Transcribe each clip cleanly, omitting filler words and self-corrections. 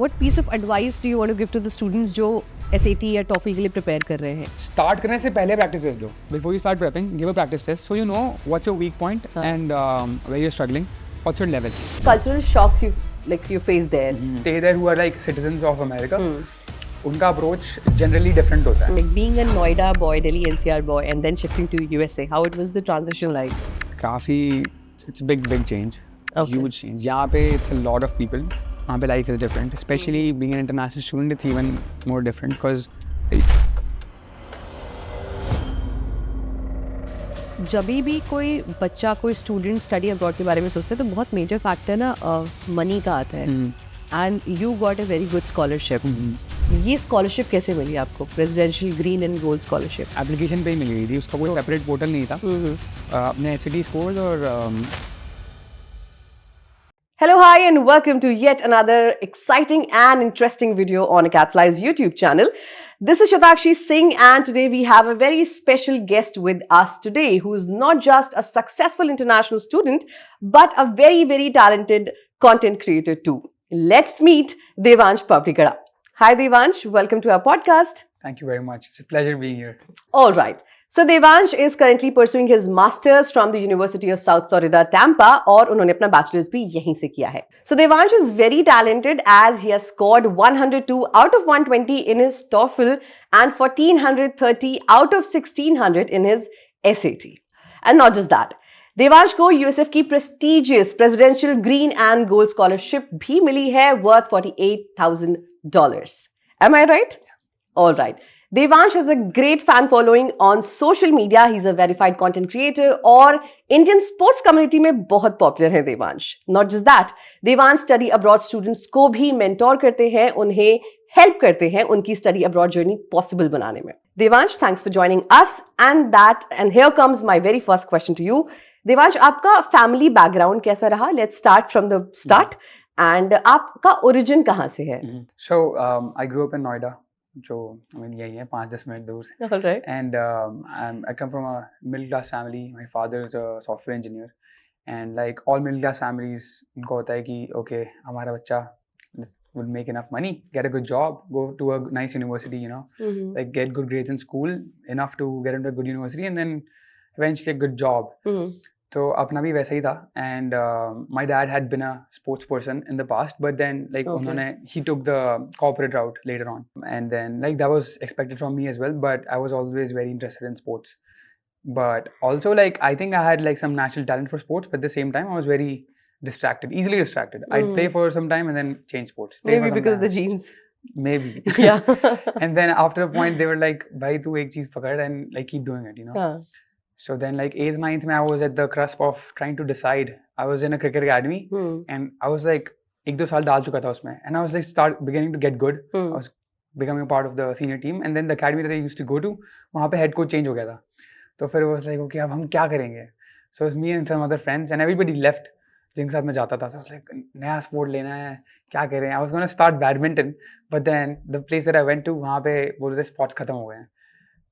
What piece of advice do you want to give to the students जो SAT या TOEFL के लिए prepare कर रहे हैं? Start करने से पहले practice test दो. Before you start prepping, give a practice test so you know what's your weak point and where you're struggling. What's your level? Cultural shocks you face there. Stay there who are like citizens of America. उनका approach generally different होता है. Like being a Noida boy, Delhi NCR boy, and then shifting to USA, how it was the transition like? काफी it's a big change. Okay. Huge change. यहाँ पे it's a lot of people. वहाँ पे life is different. Especially being an international student, it's even more different because जब भी कोई बच्चा कोई स्टूडेंट स्टडी अब्रॉड के बारे में सोचता है तो बहुत मेजर फैक्टर ना मनी का आता है and you got a very good scholarship. ये स्कॉलरशिप कैसे मिली आपको? Presidential green and gold scholarship application पे ही मिल गई थी. उसका कोई सेपरेट पोर्टल नहीं था. अपने SAT स्कोर्स और Hello, hi, and welcome to yet another exciting and interesting video on AcadFly's YouTube channel. This is Shatakshi Singh, and today we have a very special guest with us today who's not just a successful international student, but a very talented content creator too. Let's meet Devansh Pavlikada. Hi Devansh, welcome to our podcast. Thank you very much. It's a pleasure being here. All right. So Devansh is currently pursuing his masters from the University of South Florida, Tampa, और उन्होंने अपना bachelor's भी यहीं से किया है. So Devansh is very talented as he has scored 102 out of 120 in his TOEFL and 1430 out of 1600 in his SAT. And not just that, Devansh को USF की prestigious presidential green and gold scholarship भी मिली है worth $48,000. Am I right? All right. Devansh has a great fan following on social media. He's a verified content creator और Indian sports community में बहुत popular है Devansh. Not just that, Devansh study abroad students को भी mentor करते हैं, उन्हें help करते हैं उनकी study abroad journey possible बनाने में. Devansh, thanks for joining us and here comes my very first question to you. Devansh, आपका family background कैसा रहा? Let's start from the start. And आपका origin कहाँ से है? So I grew up in Noida. जो यही है 5-10 मिनट दूर से. All right. And I come from a middle class family. My father is a software engineer. And like all middle class families, उनको होता है कि okay, हमारा बच्चा will make enough money, get a good job, go to a nice university, you know, like get good grades in school, enough to get into a good university, and then eventually a good job. तो अपना भी वैसा ही था. And my dad had been a sports person in the past, but then like उन्होंने he took the corporate route later on, and then like that was expected from me as well, but I was always very interested in sports. But also like I think I had like some natural talent for sports, but at the same time I was very distracted, easily distracted. I'd play for some time and then change sports. Maybe because of the genes. Maybe. Yeah. And then after a point they were like, भाई तू एक चीज पकड़ and like keep doing it, you know. So then like 8th, 9th में I was at the cusp of trying to decide. I was in a cricket academy and I was like 1-2 साल डाल चुका था उसमें, and I was like beginning to get good. I was becoming a part of the senior team, and then the academy that I used to go to, वहाँ पे head coach change हो गया था. तो फिर was like okay अब हम क्या करेंगे? So it was me and some other friends and everybody left जिनके साथ मैं जाता था. So I was like नया sport लेना है, क्या करें? I was gonna start badminton, but then the place that I went to वहाँ पे बोल रहे थे sports खत्म हो गए हैं.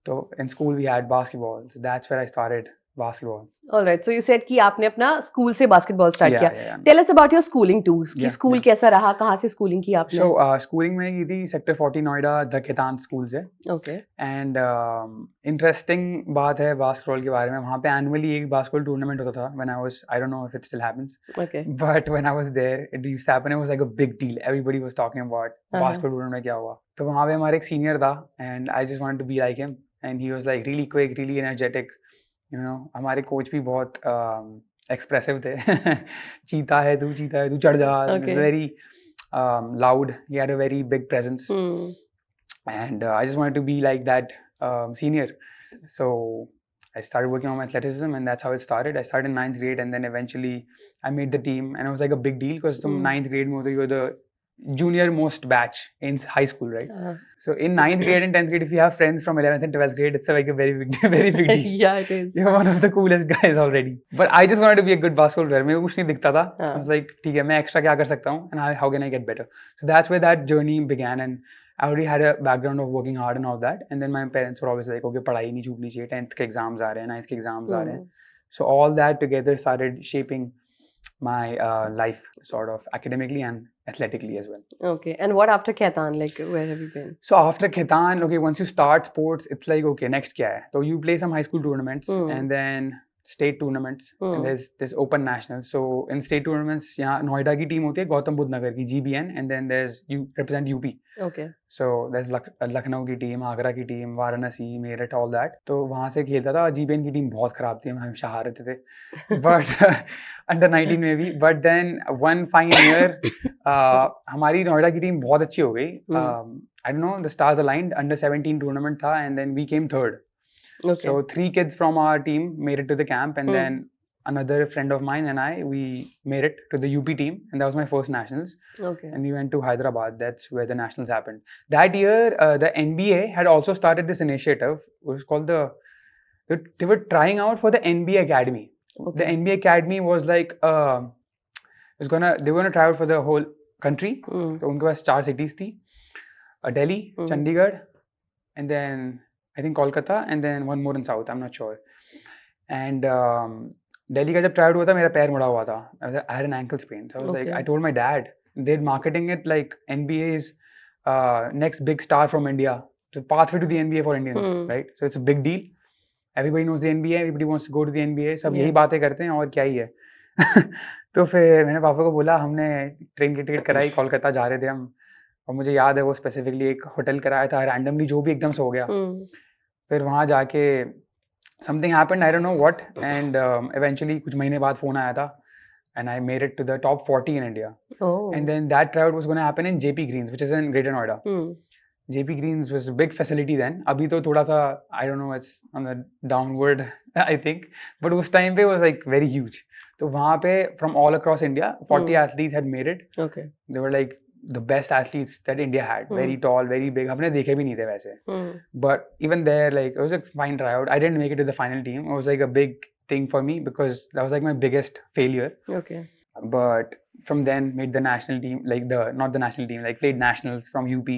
So in school we had basketball, so that's where I started basketball. All right. So you said कि आपने अपना स्कूल से बास्केटबॉल स्टार्ट किया. Yeah. Tell us about your schooling too. कि स्कूल कैसा रहा? कहाँ से स्कूलिंग की आपने? So schooling में की थी Sector 40 Noida the Khaitan school से. Okay. And interesting बात है बास्केटबॉल के बारे में. वहाँ पे annually एक बास्केटबॉल टूर्नामेंट होता था. When I was, I don't know if it still happens. Okay. But when I was there, it used to happen. It was like a big deal. Everybody was talking about basketball tournament में क्या हुआ. तो वहाँ पे हमारे एक senior था and I just wanted to be like him. And he was like really quick, really energetic. You know, हमारे कोच भी बहुत expressive थे. चीता है तू चढ़ जा. He was very loud. He had a very big presence. And I just wanted to be like that senior. So I started working on my athleticism, and that's how it started. I started in 9th grade, and then eventually I made the team, and it was like a big deal because तुम 9th grade में हो तो you were the junior most batch in high school, right? So in 9th grade and 10th grade, if you have friends from 11th and 12th grade, it's like a very big deal. Yeah, it is. You're one of the coolest guys already. But I just wanted to be a good basketball player. मेरे को कुछ नहीं दिखता था. I was like, ठीक है, मैं extra क्या कर सकता हूँ, and how can I get better? So that's where that journey began, and I already had a background of working hard and all that. And then my parents were always like, okay, पढ़ाई नहीं छूटनी चाहिए. 10th के exams आ रहे हैं, 9th के exams आ रहे हैं. So all that together started shaping my life, sort of academically and athletically as well. Okay. And what after Khaitan? Like, where have you been? So after Khaitan, okay, once you start sports, it's like, okay, next kya hai? So you play some high school tournaments and then state tournaments and there's open nationals. So in state tournaments, यहाँ नोएडा की team होती है, गौतम बुद्ध नगर की GBN, and then there's you represent UP. Okay. So there's Lucknow की team, Agra की team, Varanasi, Meerut, all that. तो वहाँ से खेलता था. GBN की टीम बहुत खराब थी, हम हमेशा हार रहे थे. But under 19 में भी. But then one fine year, हमारी नोएडा की टीम बहुत अच्छी हो गई. I don't know, the stars aligned. Under 17 tournament था, and then we came third. Okay. So 3 kids from our team made it to the camp, and then another friend of mine and we made it to the UP team, and that was my first nationals. Okay. And we went to Hyderabad. That's where the nationals happened. That year, the NBA had also started this initiative. It was called they were trying out for the NBA Academy. Okay. The NBA Academy was like they were gonna try out for the whole country. So उनके पास 4 cities थी, Delhi, Chandigarh, and then I think Kolkata, and then one more in South. I'm not sure. And Delhi का जब try out हुआ था, मेरा पैर मुड़ा हुआ था. I had an ankle sprain. So I was like, I told my dad, they're marketing it like NBA's next big star from India. The pathway to the NBA for Indians, right? So it's a big deal. Everybody knows the NBA. Everybody wants to go to the NBA. सब यही बातें करते हैं और क्या ही है. तो फिर मैंने पापा को बोला, हमने ट्रेन की टिकट कराई, कोलकाता जा रहे थे हम. और मुझे याद है वो स्पेसिफिकली एक होटल कराया था रैंडमली, जो भी एकदम से हो गया. फिर वहाँ जाके something happened, I don't know what, and eventually कुछ महीने बाद फोन आया था, and I made it to the top 40 in India. Oh. And then that tryout was going to happen in JP Greens, which is in Greater Noida. JP Greens was a big facility then. अभी तो थोड़ा सा, I don't know, it's on the downward, I think. But उस time पे it was like very huge. तो वहाँ पे from all across India, 40 athletes had made it. Okay. They were like the best athletes that India had. Very tall, very big. हमने देखे भी नहीं थे वैसे. But even there, like, it was a fine tryout. I didn't make it to the final team. It was like a big thing for me because that was like my biggest failure. Okay. But from then made the national team, like not the national team, like played nationals from UP.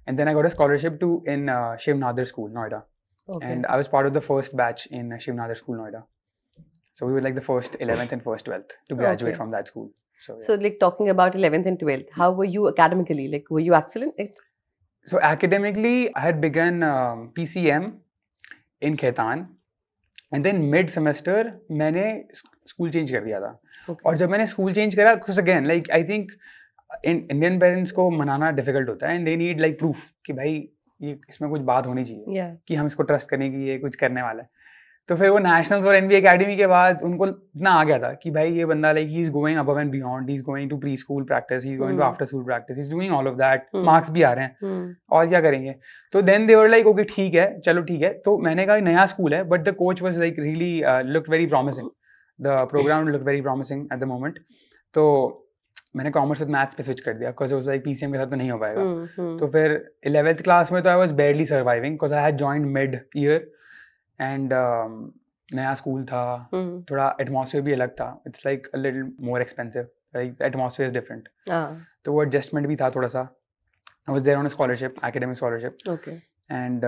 And then I got a scholarship in Shiv Nadar School, Noida. Okay. And I was part of the first batch in Shiv Nadar School, Noida. So we were like the first 11th and first 12th to graduate from that school. So, yeah. So like talking about 11th and 12th, how were you academically? Like, were you excellent? So academically, I had begun PCM in Khaitan. And then mid-semester, मैंने school change कर दिया था. Okay. और जब मैंने school change करा, because again, like I think Indian parents को मनाना difficult होता है, and they need like proof कि भाई ये इसमें कुछ बात होनी चाहिए, कि हम इसको trust करें कि ये कुछ करने वाला है. तो फिर वो nationals और NBA academy के बाद उनको इतना आ गया था कि भाई ये बंदा like he's going above and beyond, he's going to preschool practice, he's going to after school practice, he's doing all of that, marks भी आ रहे हैं, और क्या करेंगे. तो then they were like, okay ठीक है, चलो ठीक है. तो मैंने कहा नया school है, but the coach was like really looked very promising. The program looked very promising at the moment. तो मैंने कॉमर्स विद मैथ्स पे स्विच कर दिया बिकॉज उस लाइक पीसीएम के साथ तो नहीं हो पाएगा. तो फिर 11th क्लास में तो I was barely surviving because I had joined mid year and नया स्कूल था, थोड़ा एटमॉस्फेयर भी अलग था. It's like a little more expensive, like atmosphere is different. तो वो एडजस्टमेंट भी था थोड़ा सा. I was there on a scholarship, academic scholarship. Okay. And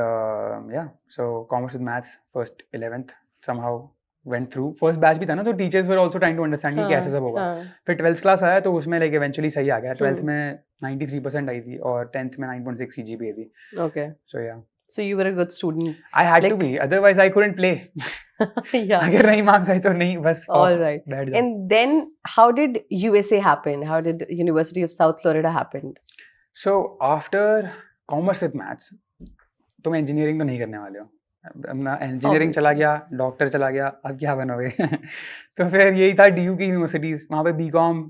yeah so commerce with maths first 11th somehow went through. First batch भी था ना, तो teachers were also trying to understand कि कैसे सब होगा. फिर 12th class आया तो उसमें like eventually सही आ गया. 12th में 93% आई थी और 10th में 9.6 CGPA थी. Okay. So yeah. So you were a good student. I had to be, otherwise I couldn't play. Yeah. अगर नहीं marks आए तो नहीं, बस. All right. And then how did USA happen? How did University of South Florida happen? So after commerce with maths, तुम engineering तो नहीं करने वाले हो. इंजीनियरिंग चला गया, डॉक्टर चला गया, अब क्या बनोगे. तो फिर यही था DU की यूनिवर्सिटीज, वहाँ पे BCom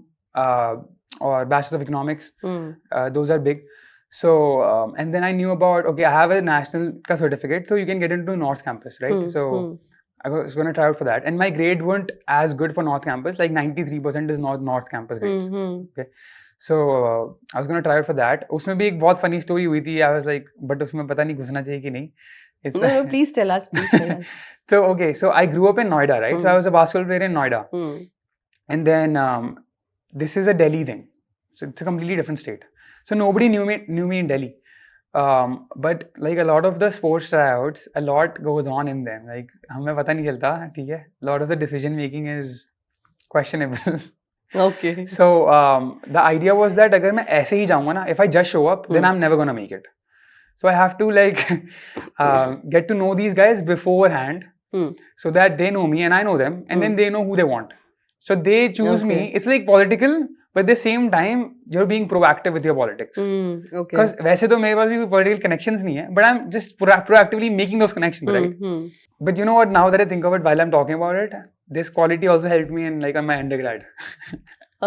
और bachelor of economics, those are big. So and then I knew about okay I have a national का certificate, so you can get into north campus, right. So I was going to try out for that, and my grade weren't as good for North Campus. Like 93% is not North Campus grades. Okay, so I was going to try out for that. उसमें भी एक बहुत funny story हुई थी. I was like, but उसमें पता नहीं घुसना चाहिए कि नहीं. No, please tell us. Please tell us. So okay, so I grew up in Noida, right? So I was a basketball player in Noida, and then this is a Delhi thing. So it's a completely different state. So nobody knew me in Delhi. But like a lot of the sports tryouts, a lot goes on in them. Like हमें पता नहीं चलता, ठीक है? A lot of the decision making is questionable. Okay. So the idea was that अगर मैं ऐसे ही जाऊँगा ना, if I just show up, then I'm never gonna make it. So I have to like get to know these guys beforehand, so that they know me and I know them, and then they know who they want. So they choose me. Okay. It's like political, but at the same time you're being proactive with your politics. Okay. Because वैसे तो मेरे पास भी political connections नहीं है, but I'm just proactively making those connections, right? But you know what? Now that I think of it, while I'm talking about it, this quality also helped me in like on my undergrad.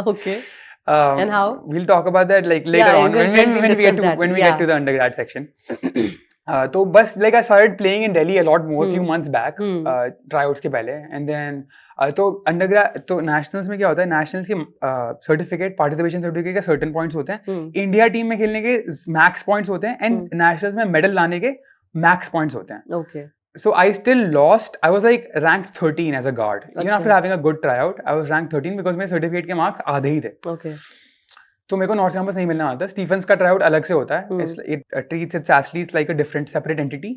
Okay. And how? We'll talk about that like later on when we get to the undergrad section. तो बस like I started playing in Delhi a lot more few months back, tryouts के पहले, and then तो undergrad तो nationals में क्या होता है, nationals के certificate, participation certificate के certain points होते हैं, India team में खेलने के max points होते हैं, and nationals में medal लाने के max points होते हैं. Okay. So I still lost. I was like ranked 13 as a guard. Even after having a good tryout, I was ranked 13 because मेरे certificate के marks आधे ही थे. Okay. तो मेरे को नॉर्थ कैंपस नहीं मिलने वाला था. स्टीफेंस का ट्राई आउट अलग से होता है. It treats its athletes like a different separate entity.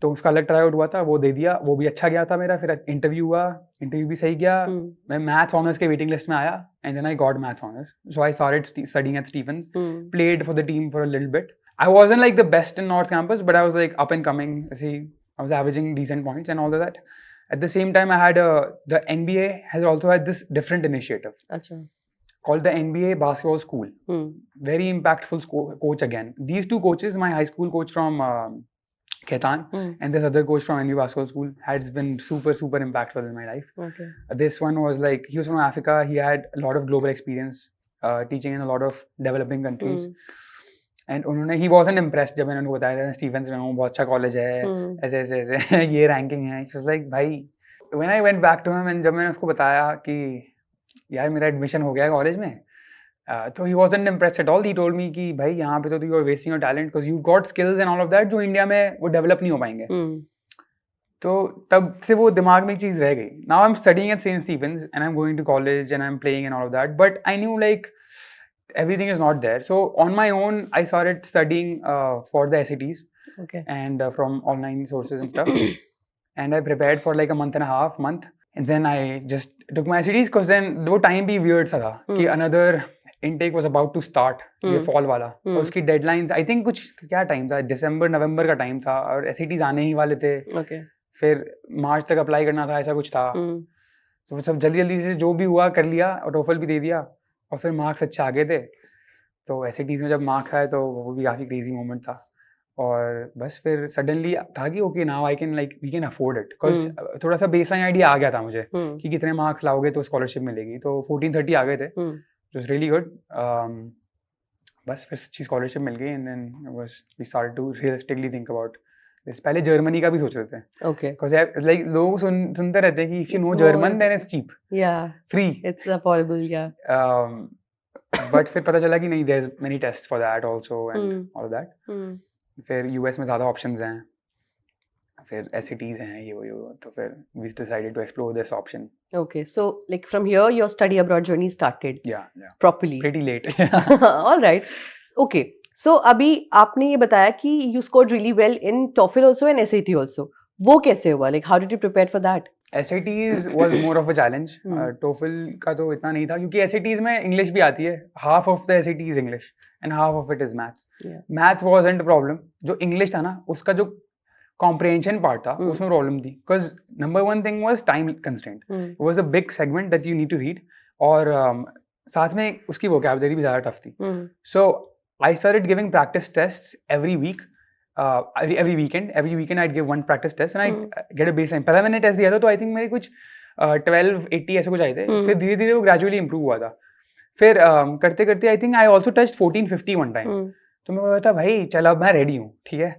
तो उसका अलग ट्राई आउट हुआ था, वो दे दिया, वो भी अच्छा गया था मेरा. फिर इंटरव्यू हुआ, इंटरव्यू भी सही गया. मैं मैथ्स ऑनर्स के वेटिंग लिस्ट में आया, and then I got maths honours. So I started studying at Stephens, played for the team for a little bit. I wasn't like the best in North Campus, but I was like up and coming. See, I was averaging decent points and all of that. At the same time, I had the NBA has also had this different initiative. Achha. Called the NBA Basketball School. Very impactful coach again. These two coaches, my high school coach from Khaitan and this other coach from NBA Basketball School, has been super, super impactful in my life. Okay. This one was like, he was from Africa. He had a lot of global experience teaching in a lot of developing countries. And उन्होंने he wasn't impressed जब मैंने उनको बताया था Stephen's में हूँ, बहुत अच्छा कॉलेज है, ऐसे ऐसे ऐसे ये रैंकिंग है. He was like भाई, when I went back to him and जब मैंने उसको बताया कि यार मेरा एडमिशन हो गया है कॉलेज में, तो he wasn't impressed at all. He told me कि भाई यहाँ पे तो you are wasting your talent because you got skills and all of that जो इंडिया में वो डेवलप नहीं हो पाएंगे. तो तब से वो दिमाग में एक चीज़ रह गई. Now I'm studying at St. Stephen's and I'm going to college and I'm playing and all of that, but I knew like everything is not there. So on my own, I started studying for the SATs. Okay. And from online sources and stuff. And I prepared for like a month and a half, and then I just took my SATs because then वो time भी weird सा था कि another intake was about to start, ये fall वाला, और उसकी deadlines I think कुछ क्या time था, दिसंबर नवंबर का time था, और SATs आने ही वाले थे. Okay. फिर मार्च तक अप्लाई करना था, ऐसा कुछ था. तो सब जल्दी जल्दी से जो भी हुआ कर लिया, और टोफल भी दे दिया, और फिर मार्क्स अच्छे आ गए थे. तो SATs में जब मार्क्स आए तो वो भी काफ़ी क्रेजी मोमेंट था. और बस फिर सडनली था कि okay now I can like we can afford it, because थोड़ा सा बेसलाइन आइडिया आ गया था मुझे कि कितने मार्क्स लाओगे तो स्कॉलरशिप मिलेगी. तो 1430 आ गए थे, इट वाज रियली गुड. बस फिर अच्छी स्कॉलरशिप मिल गई, and then we started to realistically think about this. पहले जर्मनी का भी सोच रहे थे. ओके. बिकॉज लाइक लोग सुनते रहते हैं कि if you know German then it's cheap, या फ्री, इट्स अफोर्डेबल. या बट फिर पता चला कि नहीं, there is many test for that also and all that. फिर यूएस में ज़्यादा ऑप्शंस हैं, फिर SATs हैं, ये वो, तो फिर we decided to explore this option. Okay, so like from here your study abroad journey started. Yeah. Properly. Pretty late. All right. Okay. So अभी आपने ये बताया कि you scored really well in TOEFL also and SAT also. वो कैसे हुआ? Like how did you prepare for that? SATs was more of a challenge. TOEFL का तो इतना नहीं था, क्योंकि SATs में English भी आती है. Half of the SAT is English and half of it is maths. Maths wasn't a problem. जो English था ना, उसका जो comprehension part था, उसमें problem थी. Because number one thing was time constraint. It was a big segment that you need to read. और साथ में उसकी vocabulary भी ज़्यादा tough थी. So I started giving practice tests every week. Every weekend I'd give one practice test and I'd get a baseline. पहला मैंने test दिया था तो I think मेरे कुछ 1280 ऐसे कुछ आए थे. फिर धीरे धीरे वो gradually improve हुआ था. फिर करते करते I think I also touched 1450 one time. तो मैं बोला था भाई चल अब मैं रेडी हूँ, ठीक है.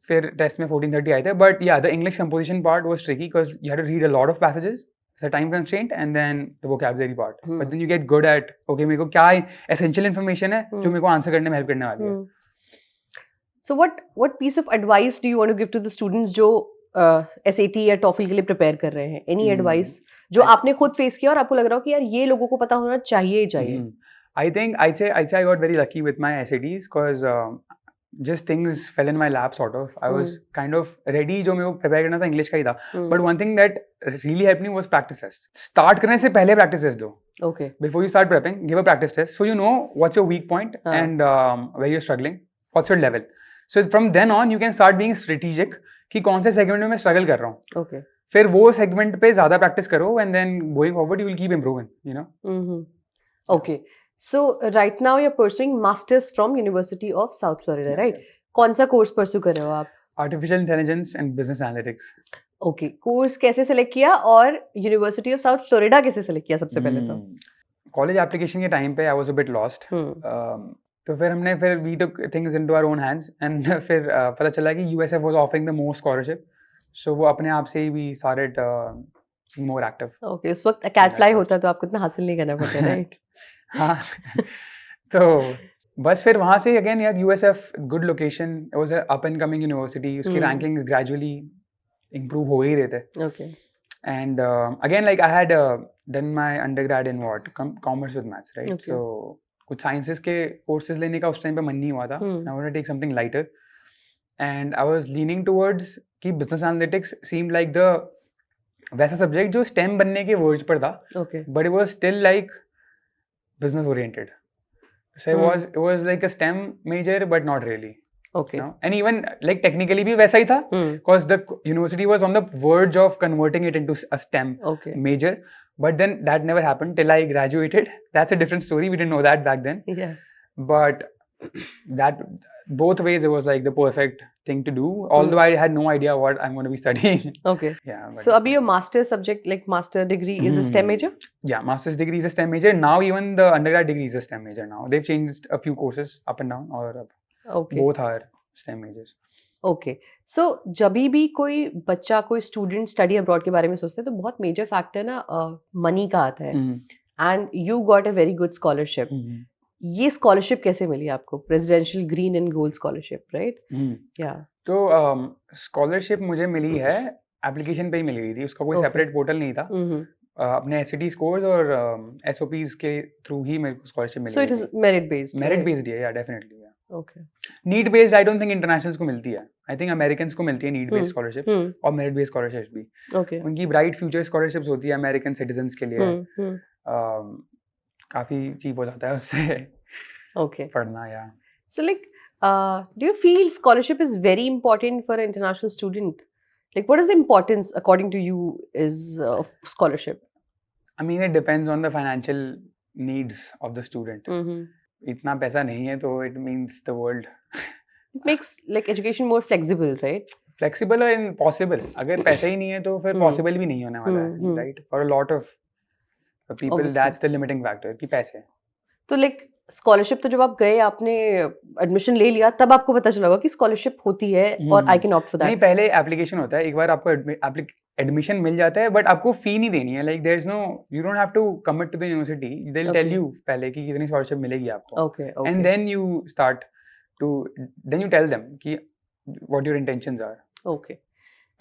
फिर टेस्ट में 1430 आए थे. बट या the English composition part was tricky because you had to read a lot of passages. It's a time constraint and then the vocabulary part. But then you get good at okay मेरे को क्या essential information है जो मेरे को answer करने में help करने वाली है. So what piece of advice do you want to give to the students जो SAT या TOEFL के लिए प्रिपेयर कर रहे हैं? Any advice जो आपने खुद फेस किया और आपको लग रहा हो कि यार ये लोगों को पता होना चाहिए ही चाहिए? I think I'd say I got very lucky with my SATs because just things fell in my lap sort of. I was kind of ready. जो मेरे को प्रिपेयर करना था इंग्लिश का ही था. But one thing that really helped me was practice test. Start करने से पहले practice test दो. Okay. Before you start prepping, give a practice test so you know what's your weak point and where you're struggling, what's your level. So from then on, you can start being strategic कि कौन से segment में मैं struggle कर रहा हूँ. Okay. फिर वो segment पे ज़्यादा practice करो and then going forward you will keep improving, you know. Okay. So right now you're pursuing masters from University of South Florida, right? कौन सा course pursue कर रहे हो आप? Artificial Intelligence and Business Analytics. Okay. Course कैसे select किया और University of South Florida कैसे select किया सबसे पहले तो? College application के time पे I was a bit lost. तो फिर we took things into our own hands and फिर पता चला कि USF was offering the most scholarship. So वो अपने आप से ही we started being more active. Okay. उस वक्त CADFly होता तो आपको इतना हासिल नहीं करना पड़ता, right? हाँ. तो बस फिर वहाँ से again यार USF good location. It was a up and coming university. उसकी rankings gradually improve हो ही रहे थे. Okay. And again like I had done my undergrad in what commerce with maths, right? Okay. So कुछ sciences के courses लेने का उस time पे मन नहीं हुआ था. I wanted to take something lighter, and I was leaning towards कि business analytics seemed like the वैसा subject जो STEM बनने के verge पर था. Okay. But it was still like business oriented. So it was like a STEM major but not really. Okay. You know? And even like technically भी वैसा ही था because the university was on the verge of converting it into a STEM major. But then that never happened till I graduated. That's a different story. We didn't know that back then. Yeah. But that both ways it was like the perfect thing to do. Although I had no idea what I'm going to be studying. Okay. Yeah. So abhi your master's subject like master degree is a STEM major? Yeah, master's degree is a STEM major. Now even the undergrad degree is a STEM major now. They've changed a few courses up and down or up. Okay. Both are STEM majors. Okay. So जभी भी कोई बच्चा कोई student study abroad के बारे में सोचते हैं तो बहुत मेजर फैक्टर ना मनी का आता है and you got a very good scholarship. ये स्कॉलरशिप कैसे मिली आपको? Presidential green and gold scholarship, right? या तो स्कॉलरशिप मुझे मिली है एप्लीकेशन पे ही मिली हुई थी. उसका कोई सेपरेट पोर्टल नहीं था. अपने एसएटी स्कोर्स और एसओपीज के थ्रू ही मेरे को स्कॉलरशिप मिली. So it is merit based. Merit based है, या definitely. Okay. Need based I don't think internationals को मिलती है. आई थिंक अमेरिकन्स को मिलती है नीड बेस्ड स्कॉलरशिप्स और मेरिट बेस्ड स्कॉलरशिप्स भी. ओके. उनकी ब्राइट फ्यूचर स्कॉलरशिप्स होती है अमेरिकन सिटीजन्स के लिए. काफी चीप हो जाता है उससे ओके पढ़ना. या so like do you feel scholarship is very important for international student? Like what is the importance according to you is of scholarship? I mean it depends on the financial needs of the student. इतना पैसा नहीं है तो it means the world. It makes like education more flexible, right? Flexible and possible. अगर पैसा ही नहीं है तो फिर possible भी नहीं होने वाला है, right? For a lot of people Obviously. that's the limiting factor कि पैसे. तो लाइक स्कॉलरशिप तो जब आप गए आपने एडमिशन ले लिया तब आपको पता चला होगा कि स्कॉलरशिप होती है और I can opt for that. नहीं, पहले एप्लीकेशन होता है. एक बार आपको एडमिशन मिल जाता है बट आपको फी नहीं देनी है. Like there is no, you don't have to commit to the university. They will tell you पहले कि कितनी स्कॉलरशिप मिलेगी आपको. Okay. And then you start to then you tell them कि what your intentions are. Okay.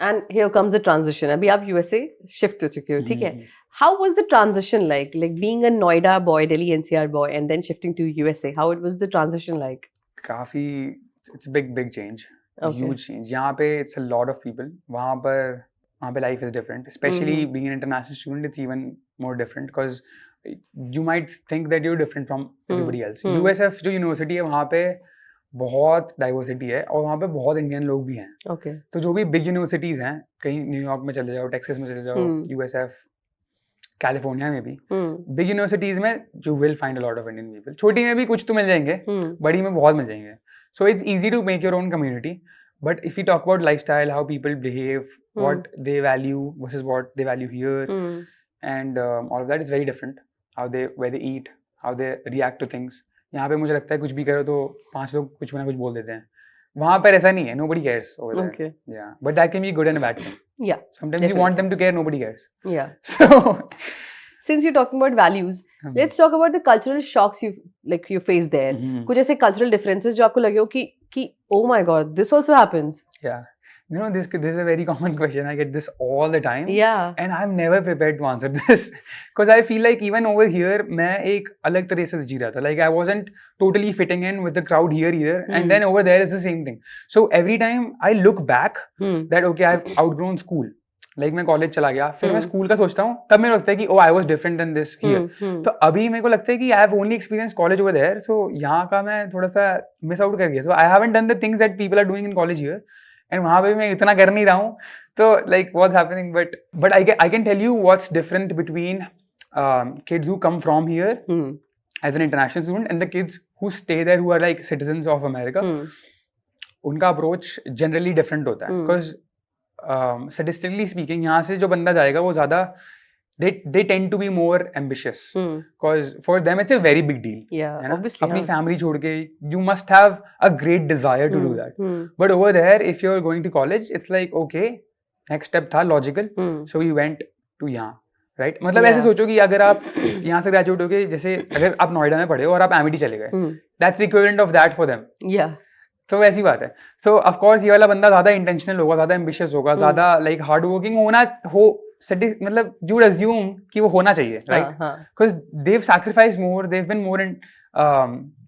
And here comes the transition. अभी आप USA shift हो चुके हो, ठीक है? How was the transition like being a Noida boy, Delhi NCR boy, and then shifting to USA? How it was the transition like? काफी, it's big change, Okay. huge change. यहाँ पे it's a lot of people. वहाँ पे life is different. Especially being an international student, it's even more different because you might think that you're different from everybody else. USF जो university है वहाँ पे बहुत diversity है और वहाँ पे बहुत इंडियन लोग भी हैं. Okay. तो जो भी बिग यूनिवर्सिटीज हैं, कहीं न्यूयॉर्क में चले जाओ, टेक्सास में चले जाओ, यूएसएफ, कैलिफोर्निया में भी, बिग यूनिवर्सिटीज में you will find a lot of Indian people. छोटी में भी कुछ तो मिल जाएंगे, बड़ी में बहुत मिल जाएंगे. So it's easy to make your own community. But if you talk about lifestyle, how people behave, what they value versus what they value here, and all of that is very different. How they where they eat, how they react to things. यहाँ पे मुझे लगता है कुछ भी करो तो 5 लोग कुछ ना कुछ बोल देते हैं. वहाँ पर ऐसा नहीं है. Nobody cares over there. Okay. Yeah, but that can be good and a bad thing. Yeah. Sometimes definitely. you want them to care, nobody cares. Yeah. So Since you're talking about values, let's talk about the cultural shocks you face there. कुछ ऐसे cultural differences जो आपको लगे हो कि oh my god, this also happens. Yeah. You know, this is a very common question. I get this all the time. Yeah. And I'm never prepared to answer this because I feel like even over here, मैं एक अलग तरह से जी रहा था. Like I wasn't totally fitting in with the crowd here either. And then over there is the same thing. So every time I look back, that okay, I've outgrown school. Like मैं college चला गया, फिर मैं school का सोचता हूँ, तब मेरे को लगता है कि oh I was different then this here. तो अभी मेरे को लगता है कि I have only experience college over there, so यहाँ का मैं थोड़ा सा मिस आउट कर गया। So I haven't done the things that people are doing in college here, and वहाँ पे मैं इतना कर नहीं रहा हूँ। तो like what's happening, but I can tell you what's different between kids who come from here as an international student and the kids who stay there who are like citizens of America. उनका approach generally different होता है, because statistically speaking यहाँ से जो बंदा जाएगा वो ज्यादा they tend to be more ambitious because for them it's a very big deal. Obviously, अपनी फैमिली छोड़ के you must have a great desire to do that. But over there if you're going to college it's like okay next step था logical, so we went to यहाँ, right? मतलब ऐसे सोचो कि अगर आप यहाँ से ग्रेजुएट हो गए, जैसे अगर आप नोएडा में पढ़े हो और आप एमिटी चले गए, that's the equivalent of that for them. तो वैसी बात है। सो ऑफ कोर्स ये वाला बंदा ज्यादा इंटेंशनल होगा, ज्यादा एम्बिशियस होगा, ज्यादा लाइक हार्ड वर्किंग मतलब यू वुड अज्यूम कि वो होना चाहिए, right? Because they have sacrificed more, they have been more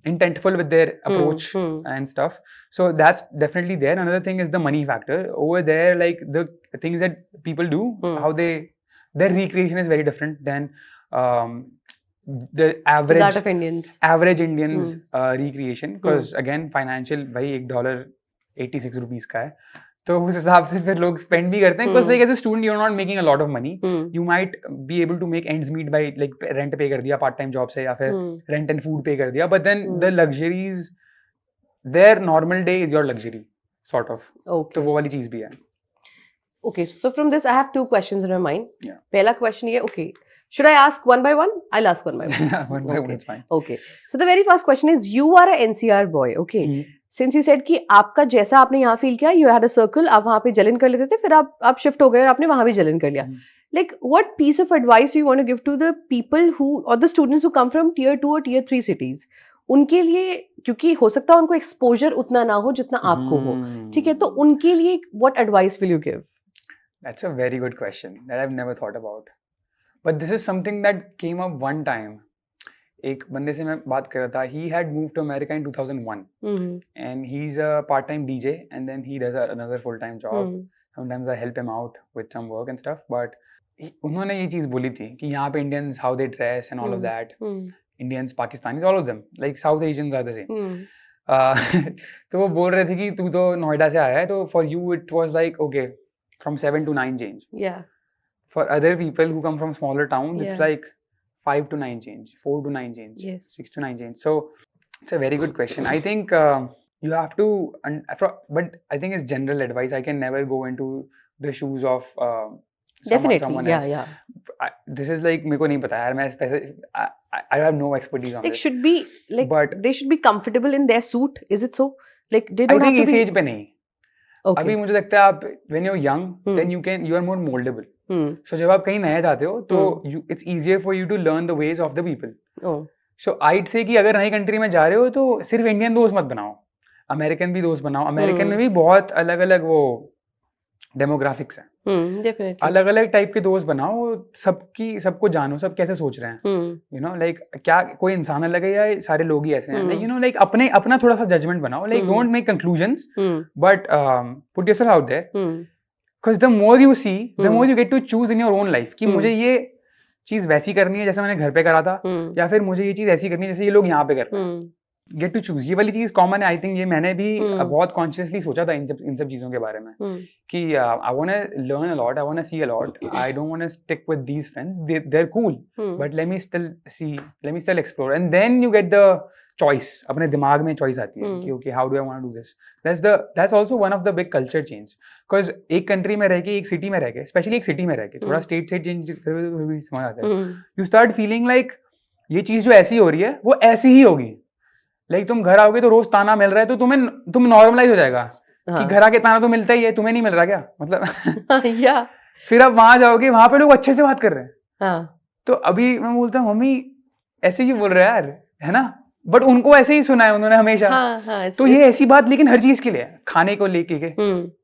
intentful with their approach and stuff, so that's definitely there. Another thing is the money factor over there, like the things that people do, how their recreation is very different than the average Indians recreation, because again financial भाई $1 86 rupees का है, तो उस हिसाब से फिर लोग spend भी करते हैं, because like as a student you're not making a lot of money, you might be able to make ends meet by like rent pay कर दिया part time job से, या फिर rent and food pay कर दिया, but then the luxuries, their normal day is your luxury sort of. तो वो वाली चीज भी है. Okay, so from this I have two questions in my mind. पहला question ये, okay, should I ask one by one? I'll ask one by one. One by one, it's fine. Okay. So the very first question is, you are a NCR boy, okay? Since you said कि आपका जैसा आपने यहाँ feel किया, you had a circle, आप वहाँ पे जलन कर लेते थे, फिर आप शिफ्ट हो गए और आपने वहाँ भी जलन कर लिया. Like, what piece of advice you want to give to the people who, or the students who come from tier 2 or tier 3 cities? उनके लिए, क्योंकि हो सकता है उनको एक्सपोजर उतना ना हो जितना आपको हो, ठीक है? तो उनके लिए what advice will you give? That's a very good question that I've never thought about. But this is something that came up one time. एक बंदे से मैं बात कर रहा था. He had moved to America in 2001, and he's a part-time DJ, and then he does another full-time job. Sometimes I help him out with some work and stuff. But उन्होंने ये चीज बोली थी कि यहाँ पे Indians, how they dress and all of that. Indians, Pakistanis, all of them, like South Asians are the same. तो वो बोल रहे थे कि तू तो नोएडा से आया है, तो for you it was like okay, from 7 to 9 change. Yeah. For other people who come from smaller towns, it's like 5 to 9 change, 4 to 9 change, 6 to 9 change. So it's a very good question. I think you have to, but I think it's general advice. I can never go into the shoes of someone else. This is like मेरे को नहीं पता यार, मैं I have no expertise on it. This. Should be like, but they should be comfortable in their suit. Is it so? Like they don't have to be. I think इस age पे नहीं. Okay. अभी मुझे लगता है आप when you're young, then you are more moldable. So जब आप कहीं नया जाते हो तो it's easier for you to learn the ways of the people. So I'd say कि अगर नई कंट्री में जा रहे हो तो सिर्फ इंडियन दोस्त मत बनाओ, अमेरिकन भी दोस्त बनाओ. अमेरिकन में भी बहुत अलग अलग वो डेमोग्राफिक्स हैं, अलग अलग टाइप के दोस्त बनाओ, सबको जानो, सब कैसे सोच रहे हैं, यू नो, लाइक क्या कोई इंसान अलग है या सारे लोग ही ऐसे हैं, लाइक यू नो, लाइक अपना थोड़ा सा जजमेंट बनाओ, like don't make conclusions but put yourself out there, because the more you see the more you get to choose in your own life कि मुझे ये चीज वैसी करनी है जैसे मैंने घर पे करा था, या फिर मुझे ये चीज ऐसी करनी है जैसे ये लोग यहाँ पे कर रहे हैं. गेट टू चूज, ये वाली चीज कॉमन है. आई थिंक ये मैंने भी बहुत कॉन्शियसली सोचा था इन सब चीजों के बारे में कि I want to learn a lot, I want to see a lot, I don't want to stick with these friends, they are cool, but let me still explore, and then you get the choice. अपने दिमाग में choice आती है कि okay how do I want to do this. That's also one of the big culture change, because एक country में रह के, एक सिटी में रह के, स्पेशली एक सिटी में रह के, थोड़ा स्टेट से चेंज समझ आता है, यू स्टार्ट फीलिंग लाइक ये चीज जो ऐसी हो रही है वो ऐसी ही होगी. लाइक तुम घर आओगे तो रोज ताना मिल रहा है तो तुम नॉर्मलाइज हो जाएगा कि घर आके ताना तो मिलता ही है, तुम्हें नहीं मिल रहा क्या, मतलब फिर अब वहां जाओगे, वहां पे लोग अच्छे से बात कर रहे हैं, तो अभी मैं बोलता हूँ मम्मी ऐसे क्यों बोल रहे हैं यार, है ना, बट उनको ऐसे ही सुना है उन्होंने हमेशा. तो ये ऐसी बात लेकिन हर चीज के लिए, खाने को लेके के,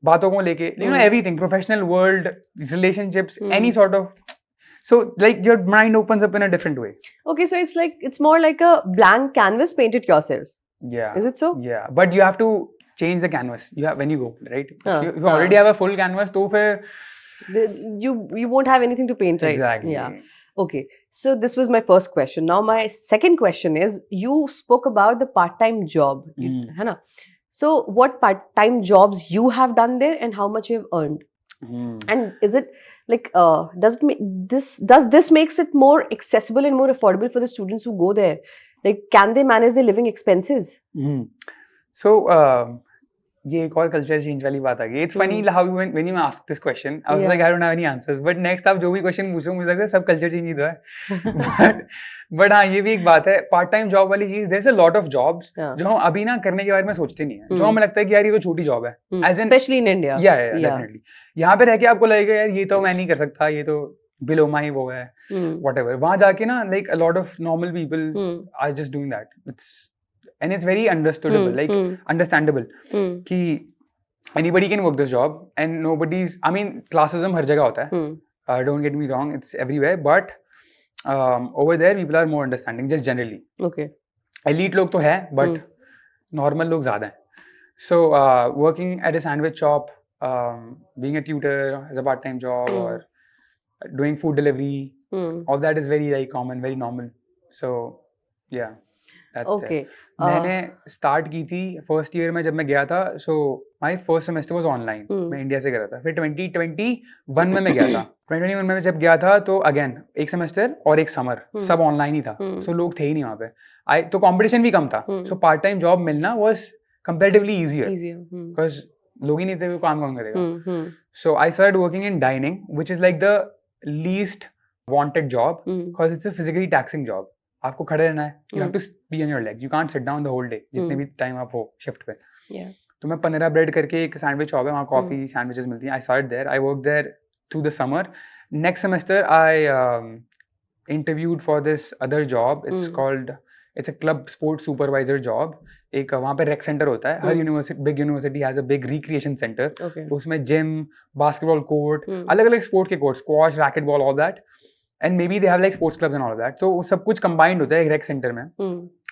बातों को लेके, you know, everything, professional world, relationships, any sort of. So like your mind opens up in a different way. Okay, so it's more like a blank canvas, paint it yourself. Yeah. Is it so? Yeah, but you have to change the canvas. You have when you go, right? If you already have a full canvas, तो फिर You won't have anything to paint, right? Exactly. Yeah. Okay. So this was my first question. Now my second question is, you spoke about the part-time job, है ना? So what part-time jobs you have done there and how much you have earned? And is it like does this makes it more accessible and more affordable for the students who go there? Like, can they manage their living expenses? So ये एक और culture change वाली बात आ गई. It's funny how when you ask this question I was like I don't have any answers, but next आप जो भी question पूछो मुझे लगता है सब कल्चर चेंज ही तो है. बट हाँ, ये भी एक बात है. पार्ट टाइम जॉब वाली चीज, there is a lot of jobs जो हम अभी ना करने के बारे में सोचते नहीं है, जो हमें लगता है कि यार ये तो छोटी जॉब है, as in specially in India. या डेफिनेटली यहाँ पे रह के आपको लगेगा यार ये तो मैं नहीं कर सकता, ये तो बिलो माई वो है, व्हाटएवर. वहां जाके ना like a lot of normal people are just doing that. And it's very understandable, like understandable कि anybody can work this job and nobody's, I mean classism हर जगह होता है, don't get me wrong, it's everywhere, but over there people are more understanding just generally. Okay. elite लोग तो है but normal लोग ज़्यादा हैं. So working at a sandwich shop, being a tutor as a part-time job or doing food delivery, all that is very like common, very normal. So yeah, that's okay. मैंने start की थी first year में जब मैं गया था. So my first semester was online. मैं India से करा था. फिर 2021 में मैं गया था. 2021 में जब गया था तो अगेन एक सेमेस्टर और एक समर सब ऑनलाइन ही था. सो लोग थे ही नहीं वहाँ पे. तो कंपटीशन भी कम था. सो पार्ट टाइम जॉब मिलना वाज कंपैरेटिवली इजियर बिकॉज लोग ही नहीं थे, वो काम कौन करेगा. So I started working in dining which is like the least wanted job because it's a physically taxing job. आपको खड़े रहना है, you have to be on your legs, you can't sit down the whole day जितने भी time आप हो shift पे. तो मैं 15 ब्रेड करके एक सैंडविच शॉप है, वहाँ कॉफी सैंडविचेस मिलती हैं. I started there, I work there through the summer. Next semester I interviewed for this other job. It's called, it's a club sports supervisor job. एक वहाँ पे रेक सेंटर होता है. हर university, big university has a big recreation center. उसमें gym, basketball court, अलग अलग sport के court, squash, racket ball, all that. And maybe they have like sports clubs and all that. तो वो सब कुछ कंबाइंड होता है एक रेक सेंटर में.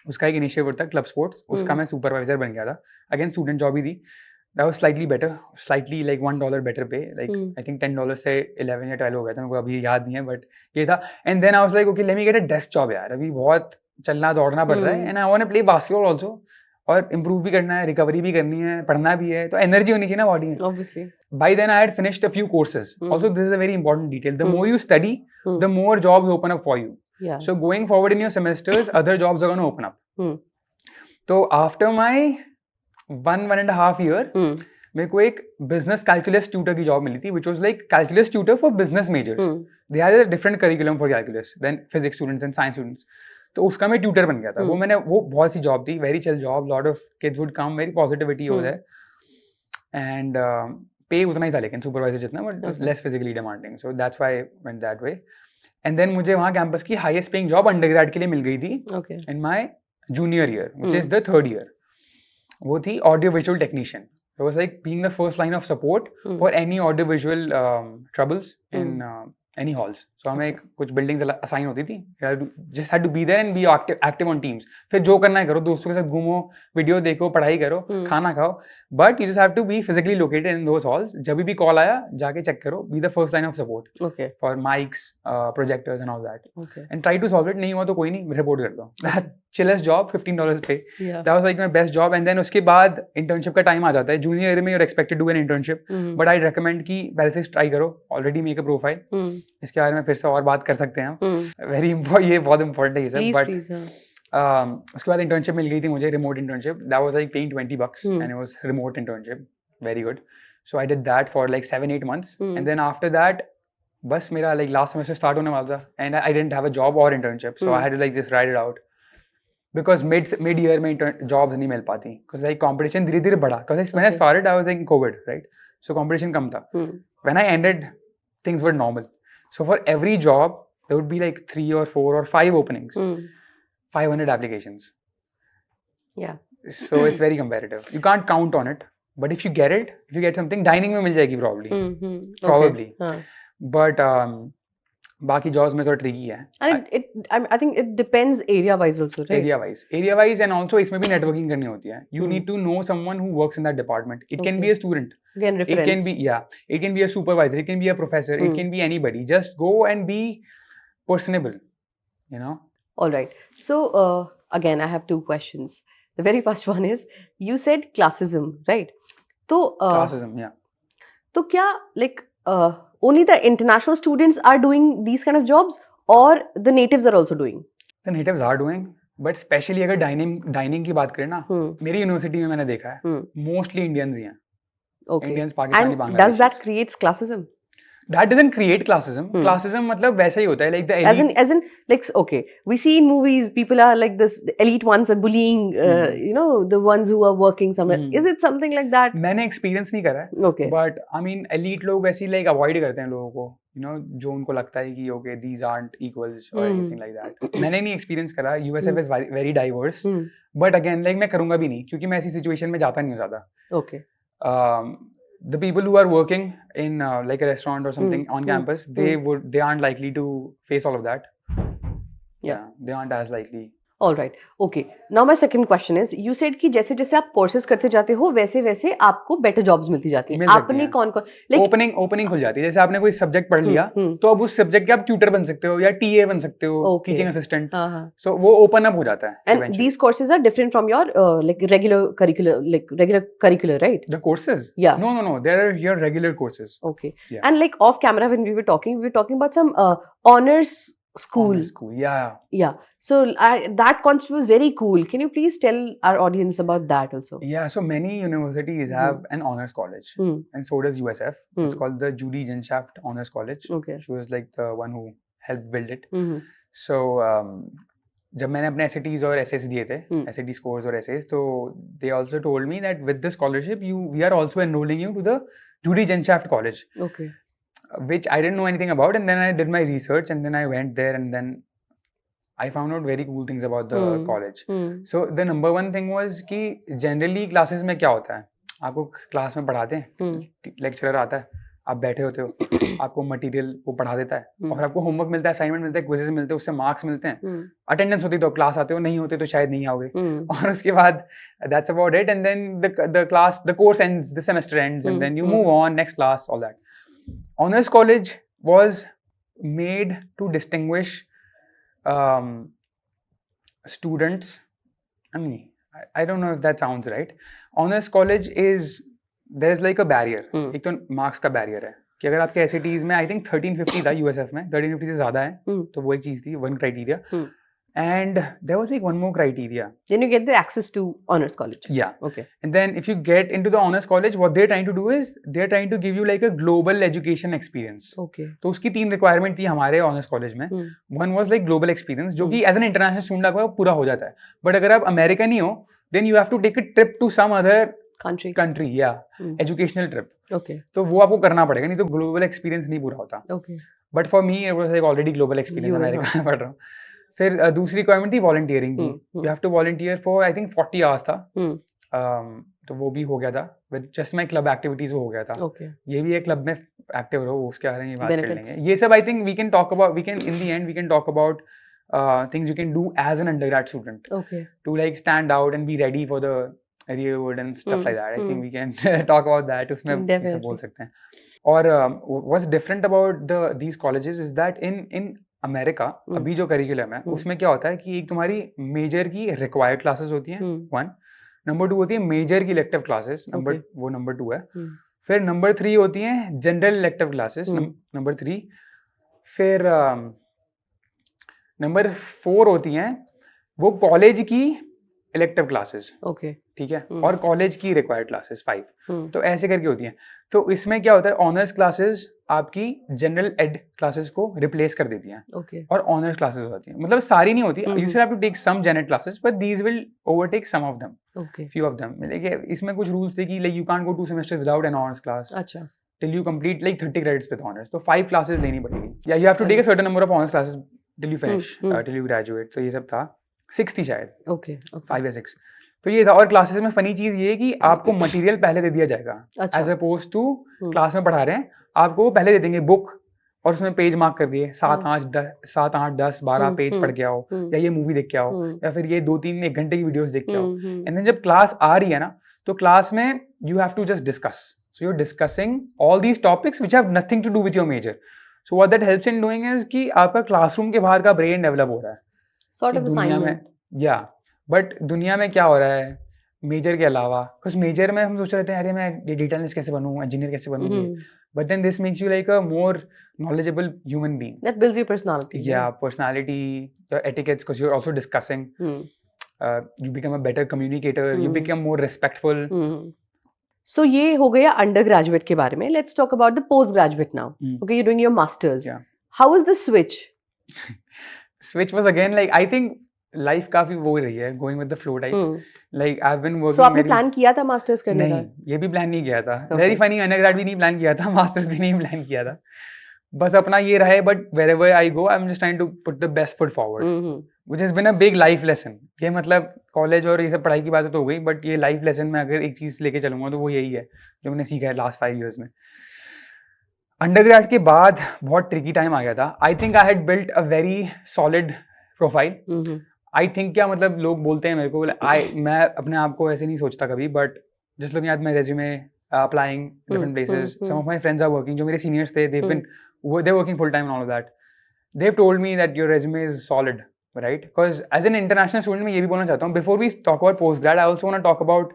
उसका एक इनिशिएटिव होता है क्लब स्पोर्ट्स. उसका मैं सुपरवाइजर बन गया था. अगेन स्टूडेंट जॉब ही थी. That was slightly better, slightly like $1 better पे. लाइक आई थिंक $10 से 11 या 12 हो गया था, मेरे को अभी याद नहीं है, बट ये था. And then I was like okay let me get a desk job यार, अभी बहुत चलना दौड़ना पड़ रहा है. And I want to play basketball also, और इम्प्रूव भी करना है, रिकवरी भी करनी है, पढ़ना भी है, तो एनर्जी होनी चाहिए ना बॉडी में. Obviously. By then I had finished a few courses. Also, this is a very important detail. The more you study, the more jobs open up for you. Yeah. So going forward in your semesters, other jobs are going to open up. So after my 1.5 year, मेरे को एक business calculus tutor की job मिली थी, which was like calculus tutor for business majors. They had a different curriculum for calculus than physics students and science students. तो उसका मैं tutor बन गया था. वो बहुत सी जॉब थी, very chill job, lot of kids would come, very positivity हो जाए. एंड पे उतना ही था लेकिन सुपरवाइजर जितना, but less physically demanding. So that's why I went that way. And then मुझे वहाँ कैंपस की हाईएस्ट पेइंग जॉब अंडरग्रेड के लिए मिल गई थी in my junior year, which is the 3rd year. वो थी audio visual technician. It was like being the first line of support for any audio visual troubles in any halls. So हमें कुछ buildings assign होती थी. Just had to be there and be active on teams. फिर जो करना है करो, दोस्तों के साथ घूमो, वीडियो देखो, पढ़ाई करो, खाना खाओ. But you just have to be physically located in those halls. जब भी कॉल आया जाके चेक करो. Be the first line of support. Okay. For mics, projectors and all that. Okay. And try to solve it. नहीं हुआ तो कोई नहीं, report कर दो. That chillest job, $15 pay. Yeah. That was like my best job. And then उसके बाद internship का time आ जाता है. Junior year में you're expected to do an internship. But I'd recommend कि पहले से try करो. Already make a profile. इसके बारे में फिर से और बात कर सकते हैं हम. Very important, ये बहुत important है ये सब. But उसके बाद internship मिल गई थी मुझे, remote internship. That was like paying $20 and it was remote internship. Very good. So I did that for like 7-8 months. And then after that, बस मेरा like last semester start होने वाला था. And I didn't have a job or internship. So I had to like just ride it out. Because mid year में jobs नहीं मिल पाती. Because like competition धीरे धीरे बढ़ा. Because when I started, I was like in COVID, right? So competition कम था. When I ended, things were normal. So for every job, there would be like 3 or 4 or 5 openings. 500 applications. Yeah. So it's very competitive. You can't count on it. But if you get it, if you get something, dining में मिल जाएगी probably. Probably. Okay. But बाकी jobs में थोड़ा tricky है And I think it depends area wise also, right? Area wise and also इसमें भी networking करनी होती है you Hmm. Need to know someone who works in that department it can Okay. Be a student Again, it can reference. be it can be a supervisor, it can be a professor, it Hmm. can be anybody. Just go and be personable, you know. All right. So again, I have two questions. The very first one is, you said classism, right? So Classism, yeah. तो क्या like only the international students are doing these kind of jobs, or the natives are also doing? The natives are doing, but especially अगर dining की बात करें ना, मेरी university में मैंने देखा है मोस्टली इंडियंस ही हैं. Okay. Indians, Pakistani, And Bangladeshis. does that creates classism? That doesn't create classism. Classism मतलब वैसा ही होता है, like the elite. As in, like, okay, we see in movies people are like this, the elite ones are bullying, you know, the ones who are working somewhere. Is it something like that? मैंने experience नहीं करा है. Okay. But I mean, elite लोग वैसे ही like avoid करते हैं लोगों को, you know, जो उनको लगता है कि okay, these aren't equals or anything like that. मैंने नहीं एक्सपीरियंस करा. USF is very diverse. But again, like मैं करूँगा भी नहीं, क्योंकि मैं ऐसी सिचुएशन में जाता नहीं हूँ ज़्यादा. Okay. The people who are working in like a restaurant or something on campus, they aren't likely to face all of that. Yeah, they aren't as likely. All right. Okay. Now my second question is, you said कि जैसे जैसे आप courses करते जाते हो वैसे वैसे आपको बेटर जॉब्स मिलती जाती हैं. आपने कौन कौन like ओपनिंग खुल जाती है. जैसे आपने कोई सब्जेक्ट पढ़ लिया तो अब उस सब्जेक्ट के आप ट्यूटर बन सकते हो या टीए बन सकते हो, टीचिंग असिस्टेंट. सो वो ओपन अप हो जाता है. And these courses are different from your like regular curricular, right? The courses? Yeah. No. There are your regular courses. Okay. Yeah. And like off camera when we were talking about some honors school. Honors school. Yeah. Yeah. So that concept was very cool. Can you please tell our audience about that also? Yeah. So many universities have an honors college, and so does USF. It's called the Judy Genshaft Honors College. Okay. She was like the one who helped build it. So जब मैंने अपने SATs और essays दिए थे, SAT scores और essays, तो they also told me that with this scholarship, we are also enrolling you to the Judy Genshaft College. Okay. Which I didn't know anything about, and then I did my research, and then I went there, and then I found out very cool things about the college. So the number one thing was कि generally classes में क्या होता है, आपको class में पढ़ाते हैं, lecturer आता है, आप बैठे होते हो, आपको मटेरियल वो पढ़ा देता है और आपको होमवर्क मिलता है, असाइनमेंट मिलता है, क्विज़ेस मिलते हैं, उससे मार्क्स मिलते हैं, अटेंडेंस होती तो क्लास आते हो, नहीं होते तो शायद नहीं आओगे, और उसके बाद that's about it, and then the course ends, the semester ends, and then you move on, next class, all that. Honors college was made to distinguish students. I mean, I don't know if that sounds right. Honors college is, there's like a barrier. एक तो marks का barrier है कि अगर आपके SATs में I think 1350 था USF में, 1350 से ज़्यादा है, तो वो एक चीज़ थी, one criteria. And there was like one more criteria. Then you get the access to honors college. Yeah. Okay. And then if you get into the honors college, what they're trying to do is they're trying to give you like a global education experience. Okay. तो उसकी 3 requirement थी हमारे honors college में. One was like global experience, जो कि as an international student आपका पूरा हो जाता है. But अगर आप American ही हो, then you have to take a trip to some other country. Yeah. Educational trip. Okay. तो वो आपको करना पड़ेगा, नहीं तो global experience नहीं पूरा होता. Okay. But for me it was like already global experience. America में पढ़ रहा हूँ. फिर दूसरी रिक्वायरमेंट थी वॉलंटियरिंग की. You have to volunteer for I think 40 hours था. तो वो भी हो गया था with just my club activities, वो हो गया था. ये भी एक क्लब में एक्टिव रहो, उसके बारे में बात कर लेंगे. ये सब I think we can talk about, we can in the end we can talk about things you can do as an undergrad student to like stand out and be ready for the real world and stuff like that. I think we can talk about that, उसमें बोल सकते हैं. और what's different about these colleges is that in America अभी जो curriculum है उसमें क्या होता है कि एक तुम्हारी मेजर की रिक्वायर्ड क्लासेस होती हैं, 1. नंबर 2 होती है मेजर की इलेक्टिव क्लासेस, नंबर 2 है. फिर नंबर 3 होती हैं जनरल इलेक्टिव क्लासेस, नंबर 3. फिर नंबर 4 होती हैं वो कॉलेज की इलेक्टिव क्लासेस. ओके. ठीक है. और कॉलेज की रिक्वायर्ड क्लासेस 5. तो ऐसे करके होती हैं. तो इसमें क्या होता है, ऑनर्स क्लासेस आपकी जनरल एड क्लासेस को रिप्लेस कर देती हैं. Okay. और ऑनर्स क्लासेस होती हैं, मतलब सारी नहीं होती. You should have to take some gen ed classes but these will overtake some of them. Okay. Few of them. Like इसमें कुछ रूल्स थे कि like you can't go 2 semesters without an honours class. अच्छा. Till you complete like 30 credits with honours. तो 5 classes लेनी पड़ेगी. या you have to take a certain number of honours classes till you finish, till you graduate. तो ये सब था. 6 थी शायद. ओके. 5 या 6. तो ये था. और क्लासेस में फनी चीज ये है कि आपको मटेरियल पहले दे दिया जाएगा. एज अपोज टू क्लास में पढ़ा रहे हैं, आपको वो पहले दे देंगे बुक, और उसमें पेज मार्क कर दिए 7 8 10 12 पेज पढ़ के आओ, या ये मूवी देख के आओ, या फिर ये 2-3 1 घंटे की वीडियोस देख के आओ। एंड देन जब क्लास आ रही है ना, तो क्लास में you have to just discuss, so you are discussing all these topics which have nothing to do with your major. So what that helps in doing is कि आपका classroom के बाहर का ब्रेन डेवलप हो रहा है sort of दुनिया में, असाइनमेंट। या बट दुनिया में क्या हो रहा है मेजर के अलावा, कुछ मेजर में हम सोच रहे थे अरे मैं डेटा एनालिस्ट कैसे बनूं, इंजीनियर कैसे बनूं, but then this makes you like a more knowledgeable human being. That builds your personality. Yeah, personality, your etiquettes, because you're also discussing. You become a better communicator. You become more respectful. So ये हो गया undergraduate के बारे में. Let's talk about the postgraduate now. Okay, you're doing your masters. Yeah. How was the switch? Switch was again like I think life काफी वो रही है going with the flow type. Like I've been working. So आपने plan किया था masters करने का? नहीं, ये भी plan नहीं किया था. Very funny, undergrad भी नहीं plan किया था, masters भी नहीं plan किया था. बस अपना ये रहा है, but wherever I go, I'm just trying to put the best foot forward. Which has been a big life lesson. ये मतलब कॉलेज और ये सब पढ़ाई की बात तो हो गई, but ये life lesson में अगर एक चीज लेके चलूंगा तो वो यही है जो मैंने सीखा है last 5 years में. अंडरग्रेड के बाद बहुत ट्रिकी टाइम आ गया था. I think I had built a very solid profile. I think क्या मतलब लोग बोलते हैं मेरे को, मैं अपने आप को ऐसे नहीं सोचता कभी, but just looking at my resume, applying different places, some of my friends are working, जो मेरे सीनियर्स थे, they're working full time and all of that. They've told me that your resume is solid, right? Because as an international student मैं ये भी बोलना चाहता हूँ, before we talk about postgrad, I also want to talk about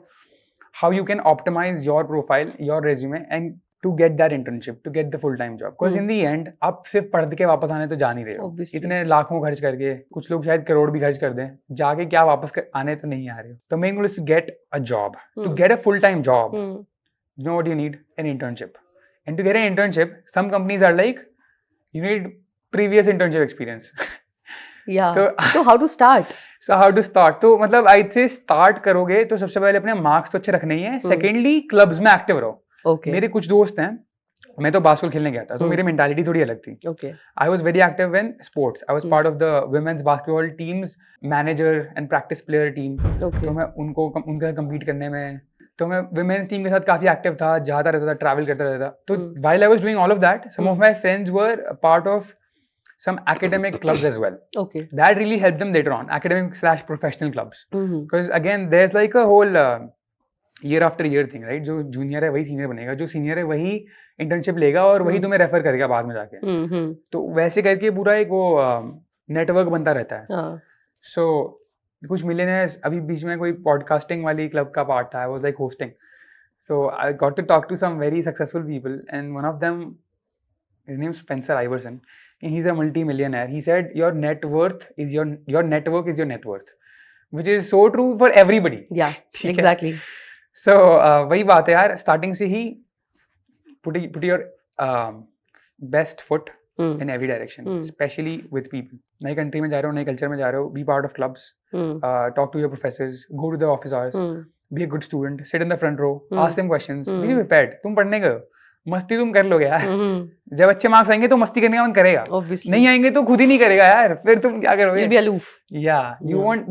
how you can optimize your profile, your resume, and to get that internship, to get the full time job. Because in the end, आप सिर्फ पढ़ के वापस आने तो जा नहीं रहे हो. इतने लाखों खर्च करके, कुछ लोग शायद करोड़ भी खर्च कर दें, जाके क्या वापस आने तो नहीं आ रहे हो. The main goal is to get a job, to get a full time job. You know what you need? An internship. And to get an internship, some companies are like, you need previous internship experience. Yeah. So how to start? So how to start? तो मतलब I say start करोगे तो सबसे पहले अपने marks तो अच्छे रखने ही है. Secondly, क्लब्स में एक्टिव रहो. Okay. मेरे कुछ दोस्त हैं, मैं तो बास्केटबॉल खेलने गया था, तो मेरी मेंटालिटी थोड़ी अलग थी. Okay. I was very active in sports. I was part of the women's basketball team's manager and practice player team. Okay. तो मैं उनका compete करने में, तो मैं women's team के साथ काफी एक्टिव था, जाता रहता था, ट्रैवल करता रहता था. तो while I was doing all of that, some of my friends were a part of some academic clubs as well. Okay. That really helped them later on, academic/professional clubs. Because again, there's like a whole year after year thing, right? जो junior है वही senior बनेगा, जो senior है वही internship लेगा और वही तुम्हें रेफर करेगा बाद में जाके. तो वैसे करके पूरा एक वो नेटवर्क बनता रहता है. सो कुछ मिलियनेयर्स, अभी बीच में कोई पॉडकास्टिंग वाली क्लब का पार्ट था, I was like hosting. So I got to talk to some very successful people and one of them, his name is Spencer Iverson, and he's a multi-millionaire. He said your net worth is your network is your net worth, which is so true for everybody. Yeah, exactly. So वही बात है यार, starting से ही put your best foot in every direction, especially with people. नई country में जा रहे हो, नई कल्चर में जा रहे हो, be part of clubs, talk to your professors, go to the office hours, be a good student, sit in the front row, ask them questions, be prepared. तुम पढ़ने गए हो, मस्ती तुम कर लोगे यार. जब अच्छे मार्क्स आएंगे तो मस्ती करने का मन करेगा. Obviously. नहीं आएंगे तो खुद ही नहीं करेगा यार, फिर तुम क्या करोगे? You'll be aloof. Yeah,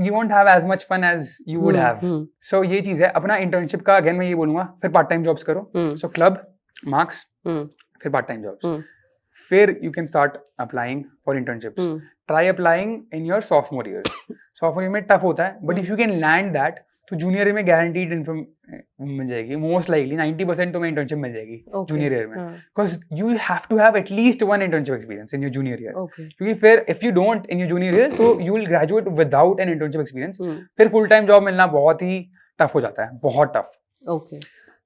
you won't have as much fun as you would have. So ये चीज है. अपना इंटर्नशिप का अगेन मैं ये बोलूंगा, फिर पार्ट टाइम जॉब्स करो. So क्लब, मार्क्स, फिर पार्ट टाइम जॉब्स. फिर you can start applying for internships. Try applying in your sophomore year. Sophomore year में टफ होता है, but if you can land that, तो जूनियर ईयर में guaranteed मिल जाएगी. Most likely 90% तुम्हें internship मिल जाएगी जूनियर ईयर में. Because you have to have at least one internship experience in your junior year. क्योंकि फिर if you don't in your junior year, तो you will graduate without an internship experience. फिर full time job मिलना बहुत ही tough हो जाता है, बहुत टफ. ओके.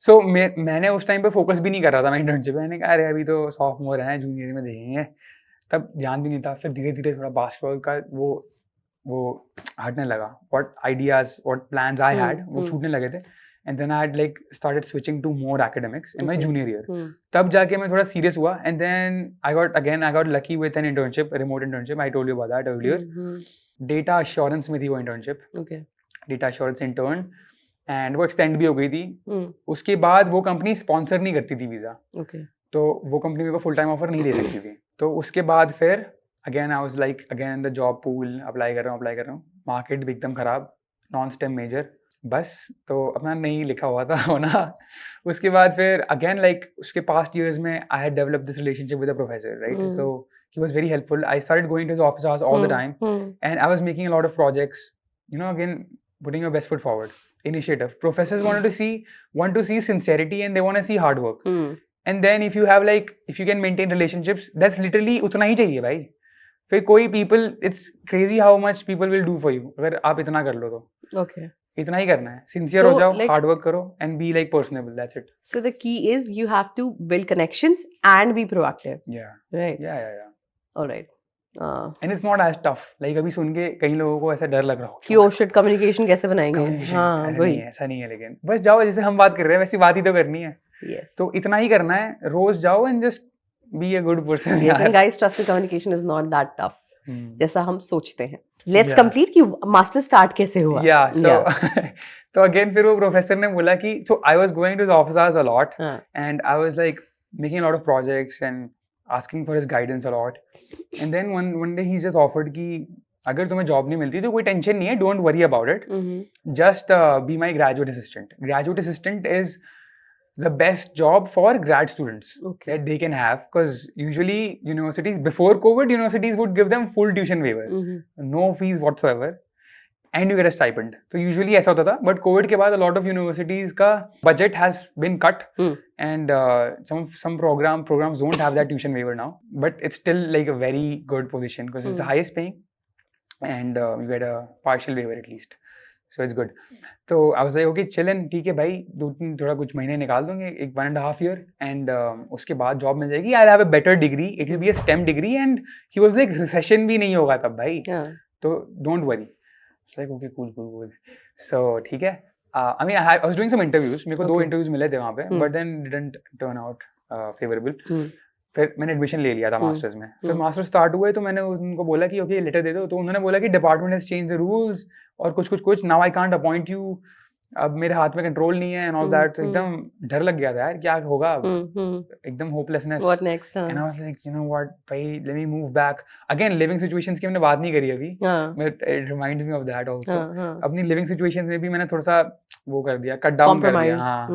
सो मैंने उस टाइम पे फोकस भी नहीं कर रहा था मैं इंटर्नशिप. मैंने कहा अरे अभी तो सॉफ्टवेयर है, जूनियर में देखेंगे, तब ध्यान भी नहीं था. फिर धीरे धीरे थोड़ा बास्केटबॉल का वो हटने लगा. What ideas, what plans I had, वो छूटने लगे थे. And then I had like started switching to more academics in my junior year. तब जाके मैं थोड़ा serious हुआ. And then I got lucky with an internship, a remote internship. I told you about that earlier. Data assurance में थी वो internship. Okay. Data assurance intern. And वो extend भी हो गई थी. उसके बाद वो कंपनी स्पॉन्सर नहीं करती थी वीजा. Okay. तो वो कंपनी मेरे को फुल टाइम ऑफर नहीं दे सकती थी. तो उसके बाद फिर again I was like again in the job pool, apply कर रहा हूँ. मार्केट भी एकदम खराब, नॉन स्टेम मेजर. बस तो अपना नहीं लिखा हुआ था होना। उसके बाद फिर अगेन लाइक उसके पास्ट ईयर्स में I had developed this relationship with the professor, right? So he was very helpful. I started going to his office hours all the time, and I was making a lot of projects. You know, again, putting your best foot forward. Initiative. Professors want to see sincerity, and they want to see hard work. And then if you can maintain relationships, that's literally उतना ही चाहिए भाई. फिर कोई people, it's crazy how much people will do for you. अगर आप इतना कर लो तो. Okay. इतना ही करना है. Sincere हो जाओ, hard work करो, and be like personable. That's it. So the key is you have to build connections and be proactive. Yeah. Right. Yeah. All right. And it's not as tough. Like अभी सुन के कई लोगों को ऐसा डर लग रहा हो कि oh shit, communication कैसे बनाएंगे? हाँ, वही. नहीं, ऐसा नहीं है, लेकिन बस जाओ, जैसे हम बात कर रहे हैं वैसी बात ही तो करनी है. Yes. तो इतना ही करना है, रोज जाओ and just be a good person. Yes, and guys, trust me, communication is not that tough. जैसा हम सोचते हैं. Let's Yeah. complete कि master start कैसे हुआ? Yeah, so तो again फिर वो प्रोफेसर ने बोला कि so I was going to the office hours a lot, and I was like making a lot of projects and asking for his guidance a lot. And then one day he just offered कि अगर तुम्हें job नहीं मिलती तो कोई tension नहीं है, don't worry about it, just be my graduate assistant. Graduate assistant is the best job for grad students that they can have, because usually universities before COVID, universities would give them full tuition waiver, no fees whatsoever, and you get a stipend. So usually ऐसा होता था, but COVID के बाद a lot of universities का budget has been cut, and some programs don't have that tuition waiver now, but it's still like a very good position because it's the highest paying, and you get a partial waiver at least. So it's good. So I was like, okay, chill, and ठीक है भाई, थोड़ा कुछ महीने निकाल दूंगे, 1.5 year, and उसके बाद job मिल जाएगी. I'll have a better degree. It will be a STEM degree, and he was like, recession भी नहीं होगा तब भाई, तो don't worry. It's like, okay, cool. So ठीक है. I mean, I was doing some interviews. मेरे को 2 interviews मिले थे वहाँ पे, but then didn't turn out favorable. फिर मैंने एडमिशन ले लिया था मास्टर्स में. फिर मास्टर्स स्टार्ट हुए तो मैंने उनको बोला कि ओके लेटर दे दो, तो उन्होंने बोला कि department has change the rules और कुछ now I can't appoint you, अब मेरे हाथ में कंट्रोल नहीं है एंड ऑल दैट. तो एकदम डर लग गया था यार, क्या होगा, एकदम hopelessness. What next? And I was like, you know what भाई, let me move back again. Living situations की हमने बात नहीं करी अभी, it reminds me of that also. अपनी लिविंग सिचुएशंस में भी मैंने थोड़ा सा वो कर दिया, कट डाउन कर दिया. हाँ,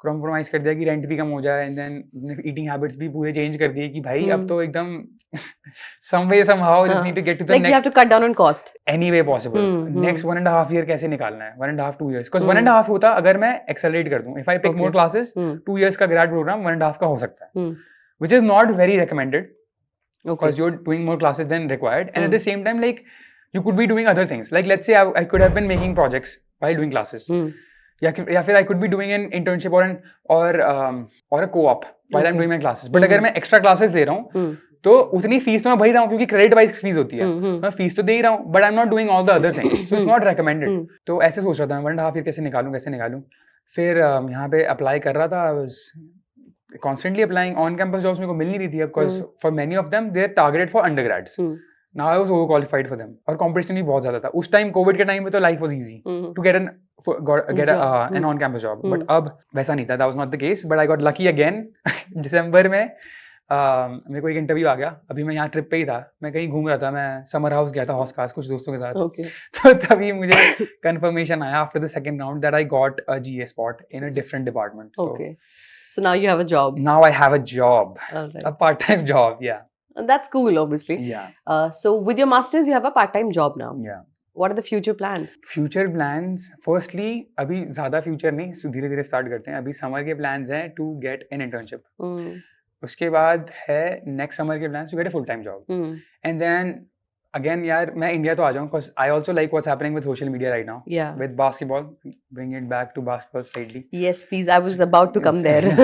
कॉम्प्रोमाइज कर दिया कि रेंट भी कम हो जाए, एंड देन ईटिंग हैबिट्स भी पूरे चेंज कर दिए कि भाई अब तो एकदम some way somehow just need to get to the like next, you have to cut down on cost any way possible. Next 1.5 year कैसे निकालना है, 1.5 2 years, because 1.5 होता अगर मैं accelerate कर दूं, if I pick more classes, 2 years का grad program 1.5 का हो सकता है, which is not very recommended, because you're doing more classes than required, and at the same time like you could be doing other things, like let's say I could have been making projects while doing classes, या फिर I could be doing an internship or a co-op while I'm doing my classes, but अगर मैं extra classes ले रहा हूँ तो उतनी fees तो मैं भर रहा हूँ, क्योंकि क्रेडिट वाइज फीस होती है, मैं फीस तो दे ही रहा हूँ, but I am not doing all the other things, so it's not recommended. तो ऐसे सोच रहा था मैं 1.5 year कैसे निकालूं. फिर यहाँ पे अप्लाई कर रहा था, I was constantly applying. On campus jobs मेरे को मिल नहीं रही थी, because for many of them they are targeted for undergrads. Now I was over qualified for them, और कंपटीशन भी बहुत ज्यादा था उस टाइम. कोविड के टाइम पे तो life was easy to get an on campus job, but अब वैसा नहीं था, that was not the case, but I got lucky again. दिसंबर में मेरे को एक इंटरव्यू आ गया. अभी मैं यहाँ ट्रिप पे ही था, मैं कहीं घूम रहा था, मैं समर हाउस गया था हॉस्कास कुछ दोस्तों के साथ. तो तभी मुझे कंफर्मेशन आया after the second round that I got a GA spot in a different department. So now you have a job. Now I have a job, a part-time job, yeah. And that's cool, obviously. Yeah. So with your masters, you have a part-time job now. Yeah. What are the future plans? Future plans, firstly, अभी ज़्यादा future नहीं, धीरे-धीरे start करते हैं. अभी summer के plans हैं to get an internship. उसके बाद है next summer के plans to get a full-time job. And then again, यार मैं इंडिया तो आ जाऊँ, because I also like what's happening with social media right now. Yeah. With basketball, bring it back to basketball slightly. Yes, please. I was about to come there.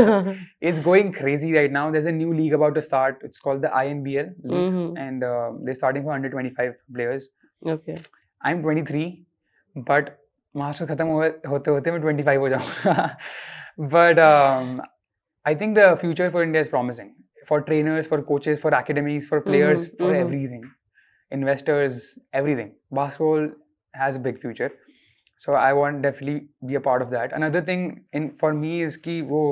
It's going crazy right now. There's a new league about to start. It's called the INBL league, and they're starting for under 25 players. Okay. I'm 23, but master खत्म होते होते मैं 25 हो जाऊँगा. But I think the future for India is promising, for trainers, for coaches, for academies, for players, for everything, investors, everything. Basketball has a big future, so I want definitely be a part of that. Another thing for me is कि वो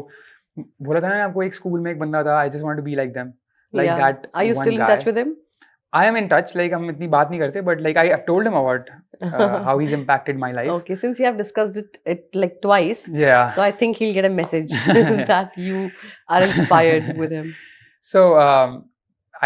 बोला था ना आपको, एक school में एक बंदा था, I just want to be like them, like that. Are you still in touch with him? I am in touch, like हम इतनी बात नहीं करते, but like I have told him about how he's impacted my life. Okay, since you have discussed it like twice, Yeah. so I think he'll get a message that you are inspired with him. So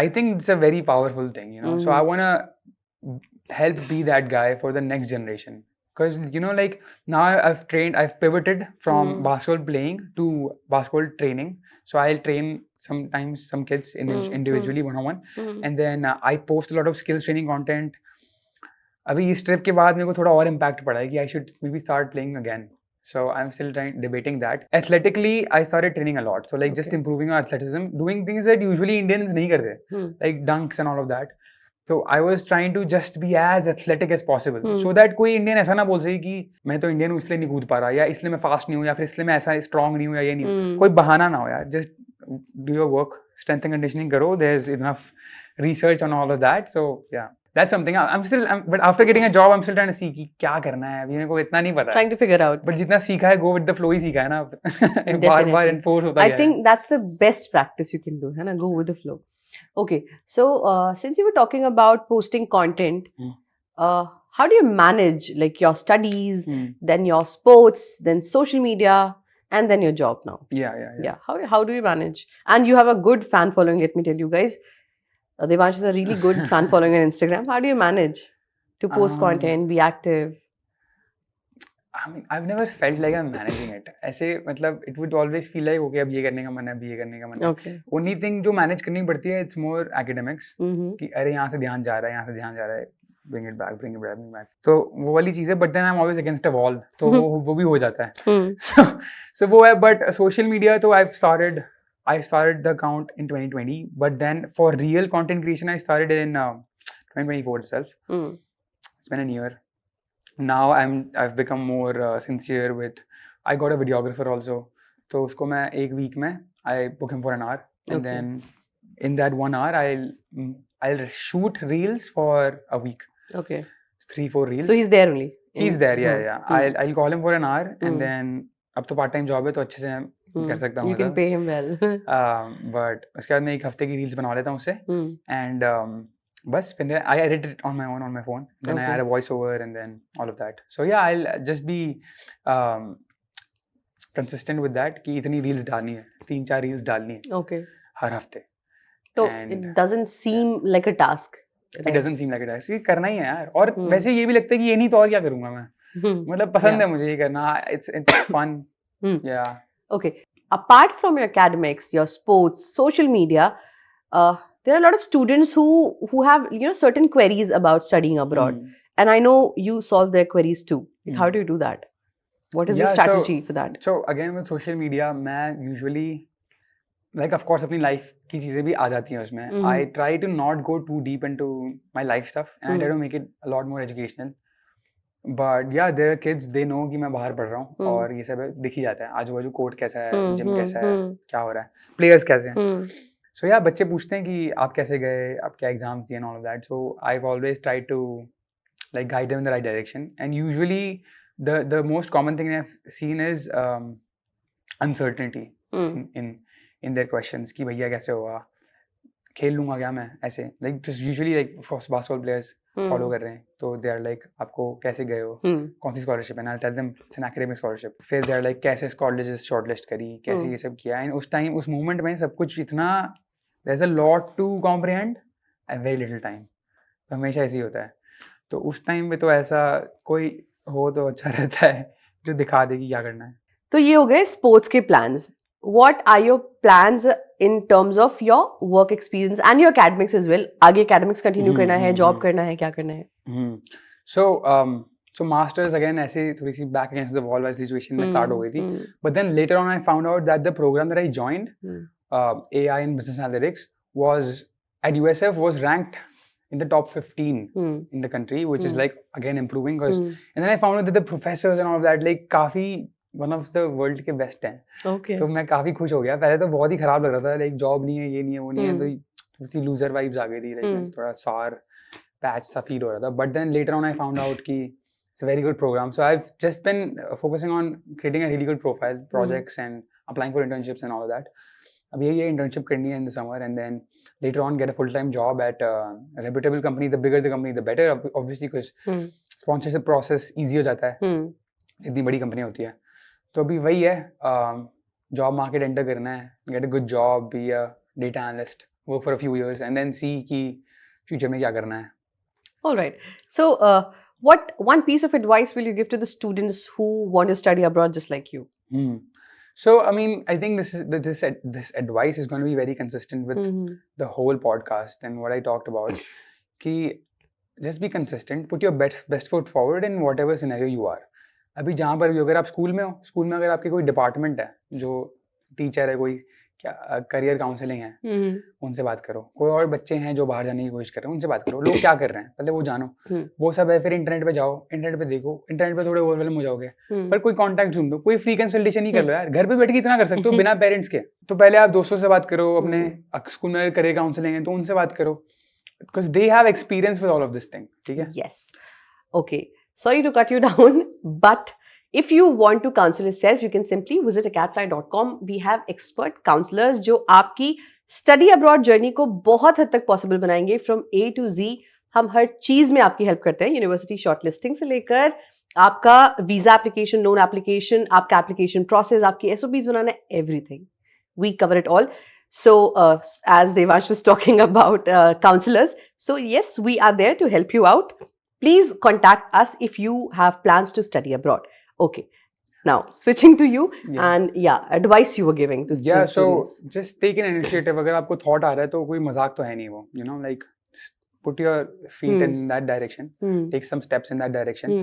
I think it's a very powerful thing, you know. So I want to help be that guy for the next generation, because you know, like now I've pivoted from basketball playing to basketball training. So I'll train sometimes some kids individually one-on-one, and then I post a lot of skills training content. अभी इस trip के बाद मेरे को थोड़ा और impact पड़ा है कि I should may be start playing again. So I'm still debating that. Athletically, I started training a lot. So like just improving our athleticism, doing things that usually Indians नहीं करते, like dunks and all of that. So I was trying to just be as athletic as possible, so that कोई Indian ऐसा ना बोल सके कि मैं तो Indian हूँ इसलिए नहीं कूद पा रहा, या इसलिए मैं fast नहीं हूँ, या फिर इसलिए मैं ऐसा strong नहीं हूँ, या ये नहीं हूँ. कोई बहाना ना हो यार. Just do your work, strength and conditioning करो. There's enough research on all of that. So yeah. That's something but after getting a job, I'm still trying to see कि क्या करना है. अभी मेरे को इतना नहीं पता. Trying to figure out. But जितना सीखा है, go with the flow ही सीखा है ना. बार-बार enforce होता है. I think that's the best practice you can do, है ना? Go with the flow. Okay, so since you were talking about posting content, how do you manage like your studies, then your sports, then social media, and then your job now? Yeah. How do you manage? And you have a good fan following. Let me tell you guys. Devansh is a really good fan following on Instagram. How do you manage to post content, be active? I mean, I've never felt like I'm managing it. ऐसे मतलब it would always feel like okay अब ये करने का मन है, अब ये करने का मन है. Okay. Only thing जो manage करनी पड़ती है, it's more academics. कि अरे यहाँ से ध्यान जा रहा है, यहाँ से ध्यान जा रहा है. Bring it back. तो वो वाली चीज़ है. But then I'm always against a wall. तो वो भी हो जाता है. So वो है. But social media तो I started the account in 2020, but then for real content creation, I started in 2024 itself. It's been a year. Now I've become more sincere with. I got a videographer also. तो उसको मैं एक week में I book him for an hour, and then in that 1 hour I'll shoot reels for a week. Okay. 3-4 reels. So he's there only. He's there, yeah. I'll call him for an hour, and then अब तो part time job है तो अच्छे से कर सकता हूँ. You can pay him well. But उसके बाद मैं एक हफ्ते की रील्स बना लेता हूँ उससे, and बस फिर I edit it on my own on my phone. Then I add a voice over and then all of that. So yeah, I'll just be consistent with that कि इतनी रील्स डालनी है, 3-4 रील्स डालनी है. Okay. हर हफ्ते. So it doesn't seem like a task. It doesn't seem like a task. ये करना ही है यार. और वैसे ये भी लगता है कि ये नहीं तो और क्या करूँगा मैं. मतलब पसंद है मुझे ये करना. It's fun. Yeah. Okay. Apart from your academics, your sports, social media, there are a lot of students who have certain queries about studying abroad, and I know you solve their queries too. Like, how do you do that? What is your strategy for that? So again with social media, मैं usually like of course अपनी life की चीजें भी आ जाती हैं उसमें. I try to not go too deep into my life stuff, and I try to make it a lot more educational. But yeah, there are kids, they know कि मैं बाहर पढ़ रहा हूँ, और ये सब दिख ही जाता है. आजू बाजू कोर्ट कैसा है, जिम कैसा है, क्या हो रहा है, प्लेयर्स कैसे हैं. So yeah, बच्चे पूछते हैं कि आप कैसे गए, आप क्या एग्जाम्स दिए and all of that. So I've always tried to like guide them in the right direction. And usually the most common thing I've seen is uncertainty in their questions कि भैया कैसे होगा, खेल लूँगा क्या मैं, ऐसे like just usually like of course basketball players follow कर रहे हैं, तो दे आर लाइक आपको कैसे गए हो, कौन सी स्कॉलरशिप है, I tell them it's an academic scholarship. फिर दे आर लाइक कैसे कॉलेजेस शॉर्टलिस्ट करी, कैसे ये सब किया. एंड उस टाइम उस मोमेंट में सब कुछ इतना there is a lot to comprehend and very little time. तो हमेशा ऐसे ही होता है. तो उस टाइम में तो ऐसा कोई हो तो अच्छा रहता है जो दिखा दे कि क्या करना है. तो ये हो गए स्पोर्ट्स के plans. What are your plans in terms of your work experience and your academics as well? आगे academics continue करना है, job करना है, क्या करना है? So masters again ऐसे थोड़ी सी back against the wall वाली situation में start हो गई थी. But then later on I found out that the program that I joined, AI in Business Analytics, was at USF was ranked in the top 15 in the country, which is like again improving. And then I found out that the professors and all of that like काफी one of the world के best हैं. Okay. तो मैं काफी खुश हो गया. पहले तो बहुत ही खराब लग रहा था, लाइक जॉब नहीं है, ये नहीं है, वो नहीं है, तो थोड़ी सी लूजर वाइब्स आ गई थी, लाइक थोड़ा सार पैच सा फील हो रहा था. But then later on I found out कि it's a very good program. So I have just been focusing on creating a really good profile, projects and applying for internships and all of that. अब यही है, internship करनी है in the summer and then later on get a full-time job at a reputable company. The bigger the company, the better, obviously, because sponsorship process easy हो जाता है इतनी बड़ी कंपनी होती है. तो अभी वही है, जॉब मार्केट एंटर करना है, get a good job, be a data analyst, work for a few years and then see कि फ्यूचर में क्या करना है. All right. So, what one piece of advice will you give to the students who want to study abroad just like you? So, I mean, I think this advice is going to be very consistent with the whole podcast and what I talked about. कि just be consistent, put your best foot forward in whatever scenario you are. अभी जहाँ पर भी, अगर आप school में हो, school में अगर आपके कोई डिपार्टमेंट है, जो टीचर है, कोई क्या करियर काउंसलिंग है, उनसे बात करो. कोई और बच्चे हैं जो बाहर जाने की कोशिश कर रहे हैं, उनसे बात करो. लोग क्या कर रहे हैं पहले वो जानो. वो सब है. फिर इंटरनेट पे जाओ, इंटरनेट पे देखो, इंटरनेट पे थोड़े ओवरवेलम हो जाओगे, पर कोई कांटेक्ट ढूंढो, कोई फ्री कंसल्टेशन ही कर लो यार. घर पे बैठ के इतना कर सकते हो बिना पेरेंट्स के. तो पहले आप दोस्तों से बात करो, अपने स्कूल में करियर काउंसलिंग है तो उनसे बात करो, because they have experience with all of this thing. ठीक है. Yes. Okay. Sorry to cut you down, but if you want to counsel yourself, you can simply visit acadfly.com. We have expert counselors जो आपकी study abroad journey को बहुत हद तक possible बनाएंगे. From A to Z, हम हर चीज में आपकी हेल्प करते हैं. यूनिवर्सिटी शॉर्टलिस्टिंग से लेकर आपका वीजा एप्लीकेशन, लोन एप्लीकेशन, आपका एप्लीकेशन प्रोसेस, आपकी SOPs banana, everything. We cover it all. So, as Devansh was talking about counselors, so yes, we are there to help you out. Please contact us if you have plans to study abroad. Okay. Now, switching to you and advice you were giving to students. So just take an initiative. अगर आपको thought आ रहा है तो कोई मजाक तो है नहीं वो. You know, like put your feet in that direction. Take some steps in that direction.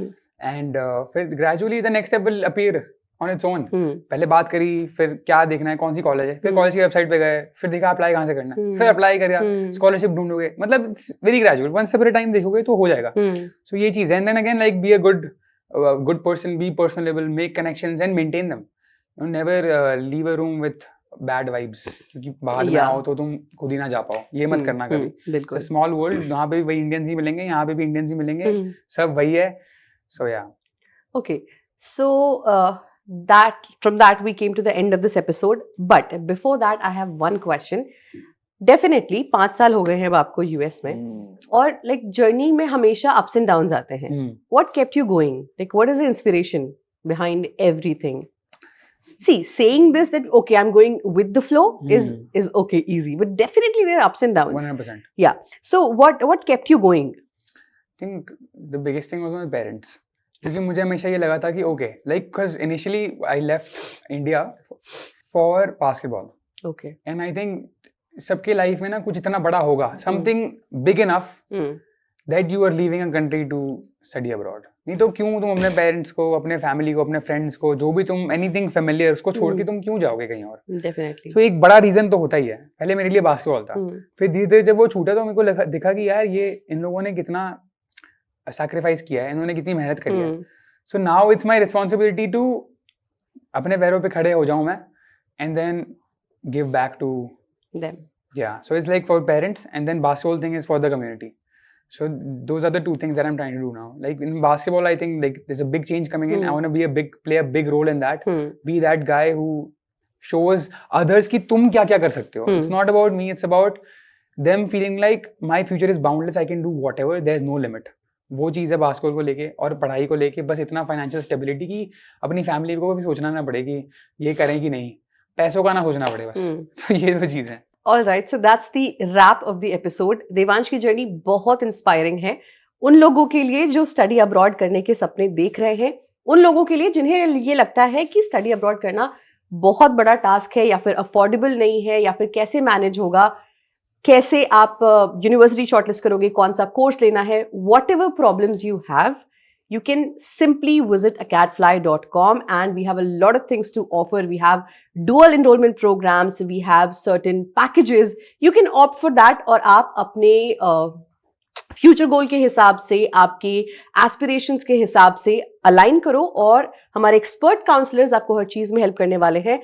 And फिर gradually the next step will appear on its own. पहले बात करी, फिर क्या देखना है, कौन सी कॉलेज है, फिर कॉलेज की वेबसाइट पे गए, फिर देखा अप्लाई कहाँ से करना है, फिर अप्लाई करिए, स्कॉलरशिप ढूंढोगे. मतलब very gradual, one step at a time देखोगे तो हो जाएगा. सो ये चीज है. And then again like be a good person, be personable, make connections and maintain them. You never leave a room with bad vibes, क्योंकि बाद में आओ तो तुम खुद ही ना जा पाओ. ये मत करना कभी. बिल्कुल. स्मॉल वर्ल्ड, यहाँ पे भी वही इंडियंस ही मिलेंगे, यहाँ पे भी इंडियंस ही मिलेंगे, सब वही है. So yeah. Okay. So that from that we came to the end of this episode. But before that, I have one question. Definitely 5 साल हो गए हैं अब आपको यूएस में, और लाइक जर्नी में हमेशा अप्स एंड डाउन्स आते हैं. What kept you going? Like what is the inspiration behind everything? See, saying this that okay, I'm going with the flow is okay, easy, but definitely there are ups and downs. 100%. Yeah. So what kept you going? I think the biggest thing was my parents. क्योंकि मुझे हमेशा ये लगा था कि okay, like because initially I left India for basketball. Okay. And I think सबके life में ना कुछ इतना बड़ा होगा, something big enough that you are leaving a country to study abroad. नहीं तो क्यों तुम अपने पेरेंट्स को, अपने फैमिली को, अपने फ्रेंड्स को, जो भी तुम एनीथिंग फेमिलियर, उसको छोड़ के तुम क्यों जाओगे कहीं और? डेफिनेटली. तो एक बड़ा रीजन तो होता ही है. पहले मेरे लिए बास्केटबॉल था, फिर धीरे धीरे जब वो छूटा तो मेरे को दिखा कि यार ये इन लोगों ने कितना सैक्रिफाइस किया है, इन्होंने कितनी मेहनत करी है. So now it's my responsibility to अपने पैरों पे खड़े हो जाऊं मैं, and then give back to them. Yeah, so it's like for parents, and then basketball thing is for the community. So those are the two things that I'm trying to do now. Like in basketball, I think like there's a big change coming in. I want to play a big role in that. Be that guy who shows others कि तुम क्या क्या कर सकते हो. It's not about me. It's about them feeling like my future is boundless. I can do whatever. There's no limit. वो चीज़ है basketball को लेके और पढ़ाई को लेके. बस इतना फाइनेंशियल स्टेबिलिटी की अपनी फैमिली को भी सोचना ना पड़े कि ये करें कि नहीं, पैसों का ना सोचना पड़े बस. तो ये दो चीज़ है. All right, so that's the wrap of the episode. Devansh की जर्नी बहुत इंस्पायरिंग है उन लोगों के लिए जो स्टडी अब्रॉड करने के सपने देख रहे हैं, उन लोगों के लिए जिन्हें ये लगता है कि स्टडी अब्रॉड करना बहुत बड़ा टास्क है, या फिर अफोर्डेबल नहीं है, या फिर कैसे मैनेज होगा, कैसे आप यूनिवर्सिटी शॉर्टलिस्ट करोगे, कौन सा कोर्स लेना है. What ever problems you have, you can simply visit acadfly.com, and we have a lot of things to offer. We have dual enrollment programs, we have certain packages. You can opt for that, और आप अपने future goal के हिसाब से, आपके aspirations के हिसाब से अलाइन करो, और हमारे एक्सपर्ट काउंसलर्स आपको हर चीज में हेल्प करने वाले हैं,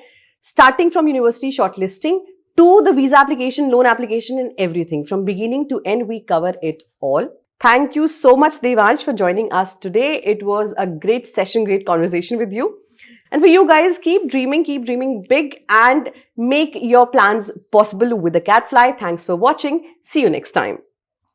starting from university shortlisting to the visa application, loan application, and everything. From beginning to end, we cover it all. Thank you so much, Devansh, for joining us today. It was a great session, great conversation with you. And for you guys, keep dreaming big and make your plans possible with the Catfly. Thanks for watching. See you next time.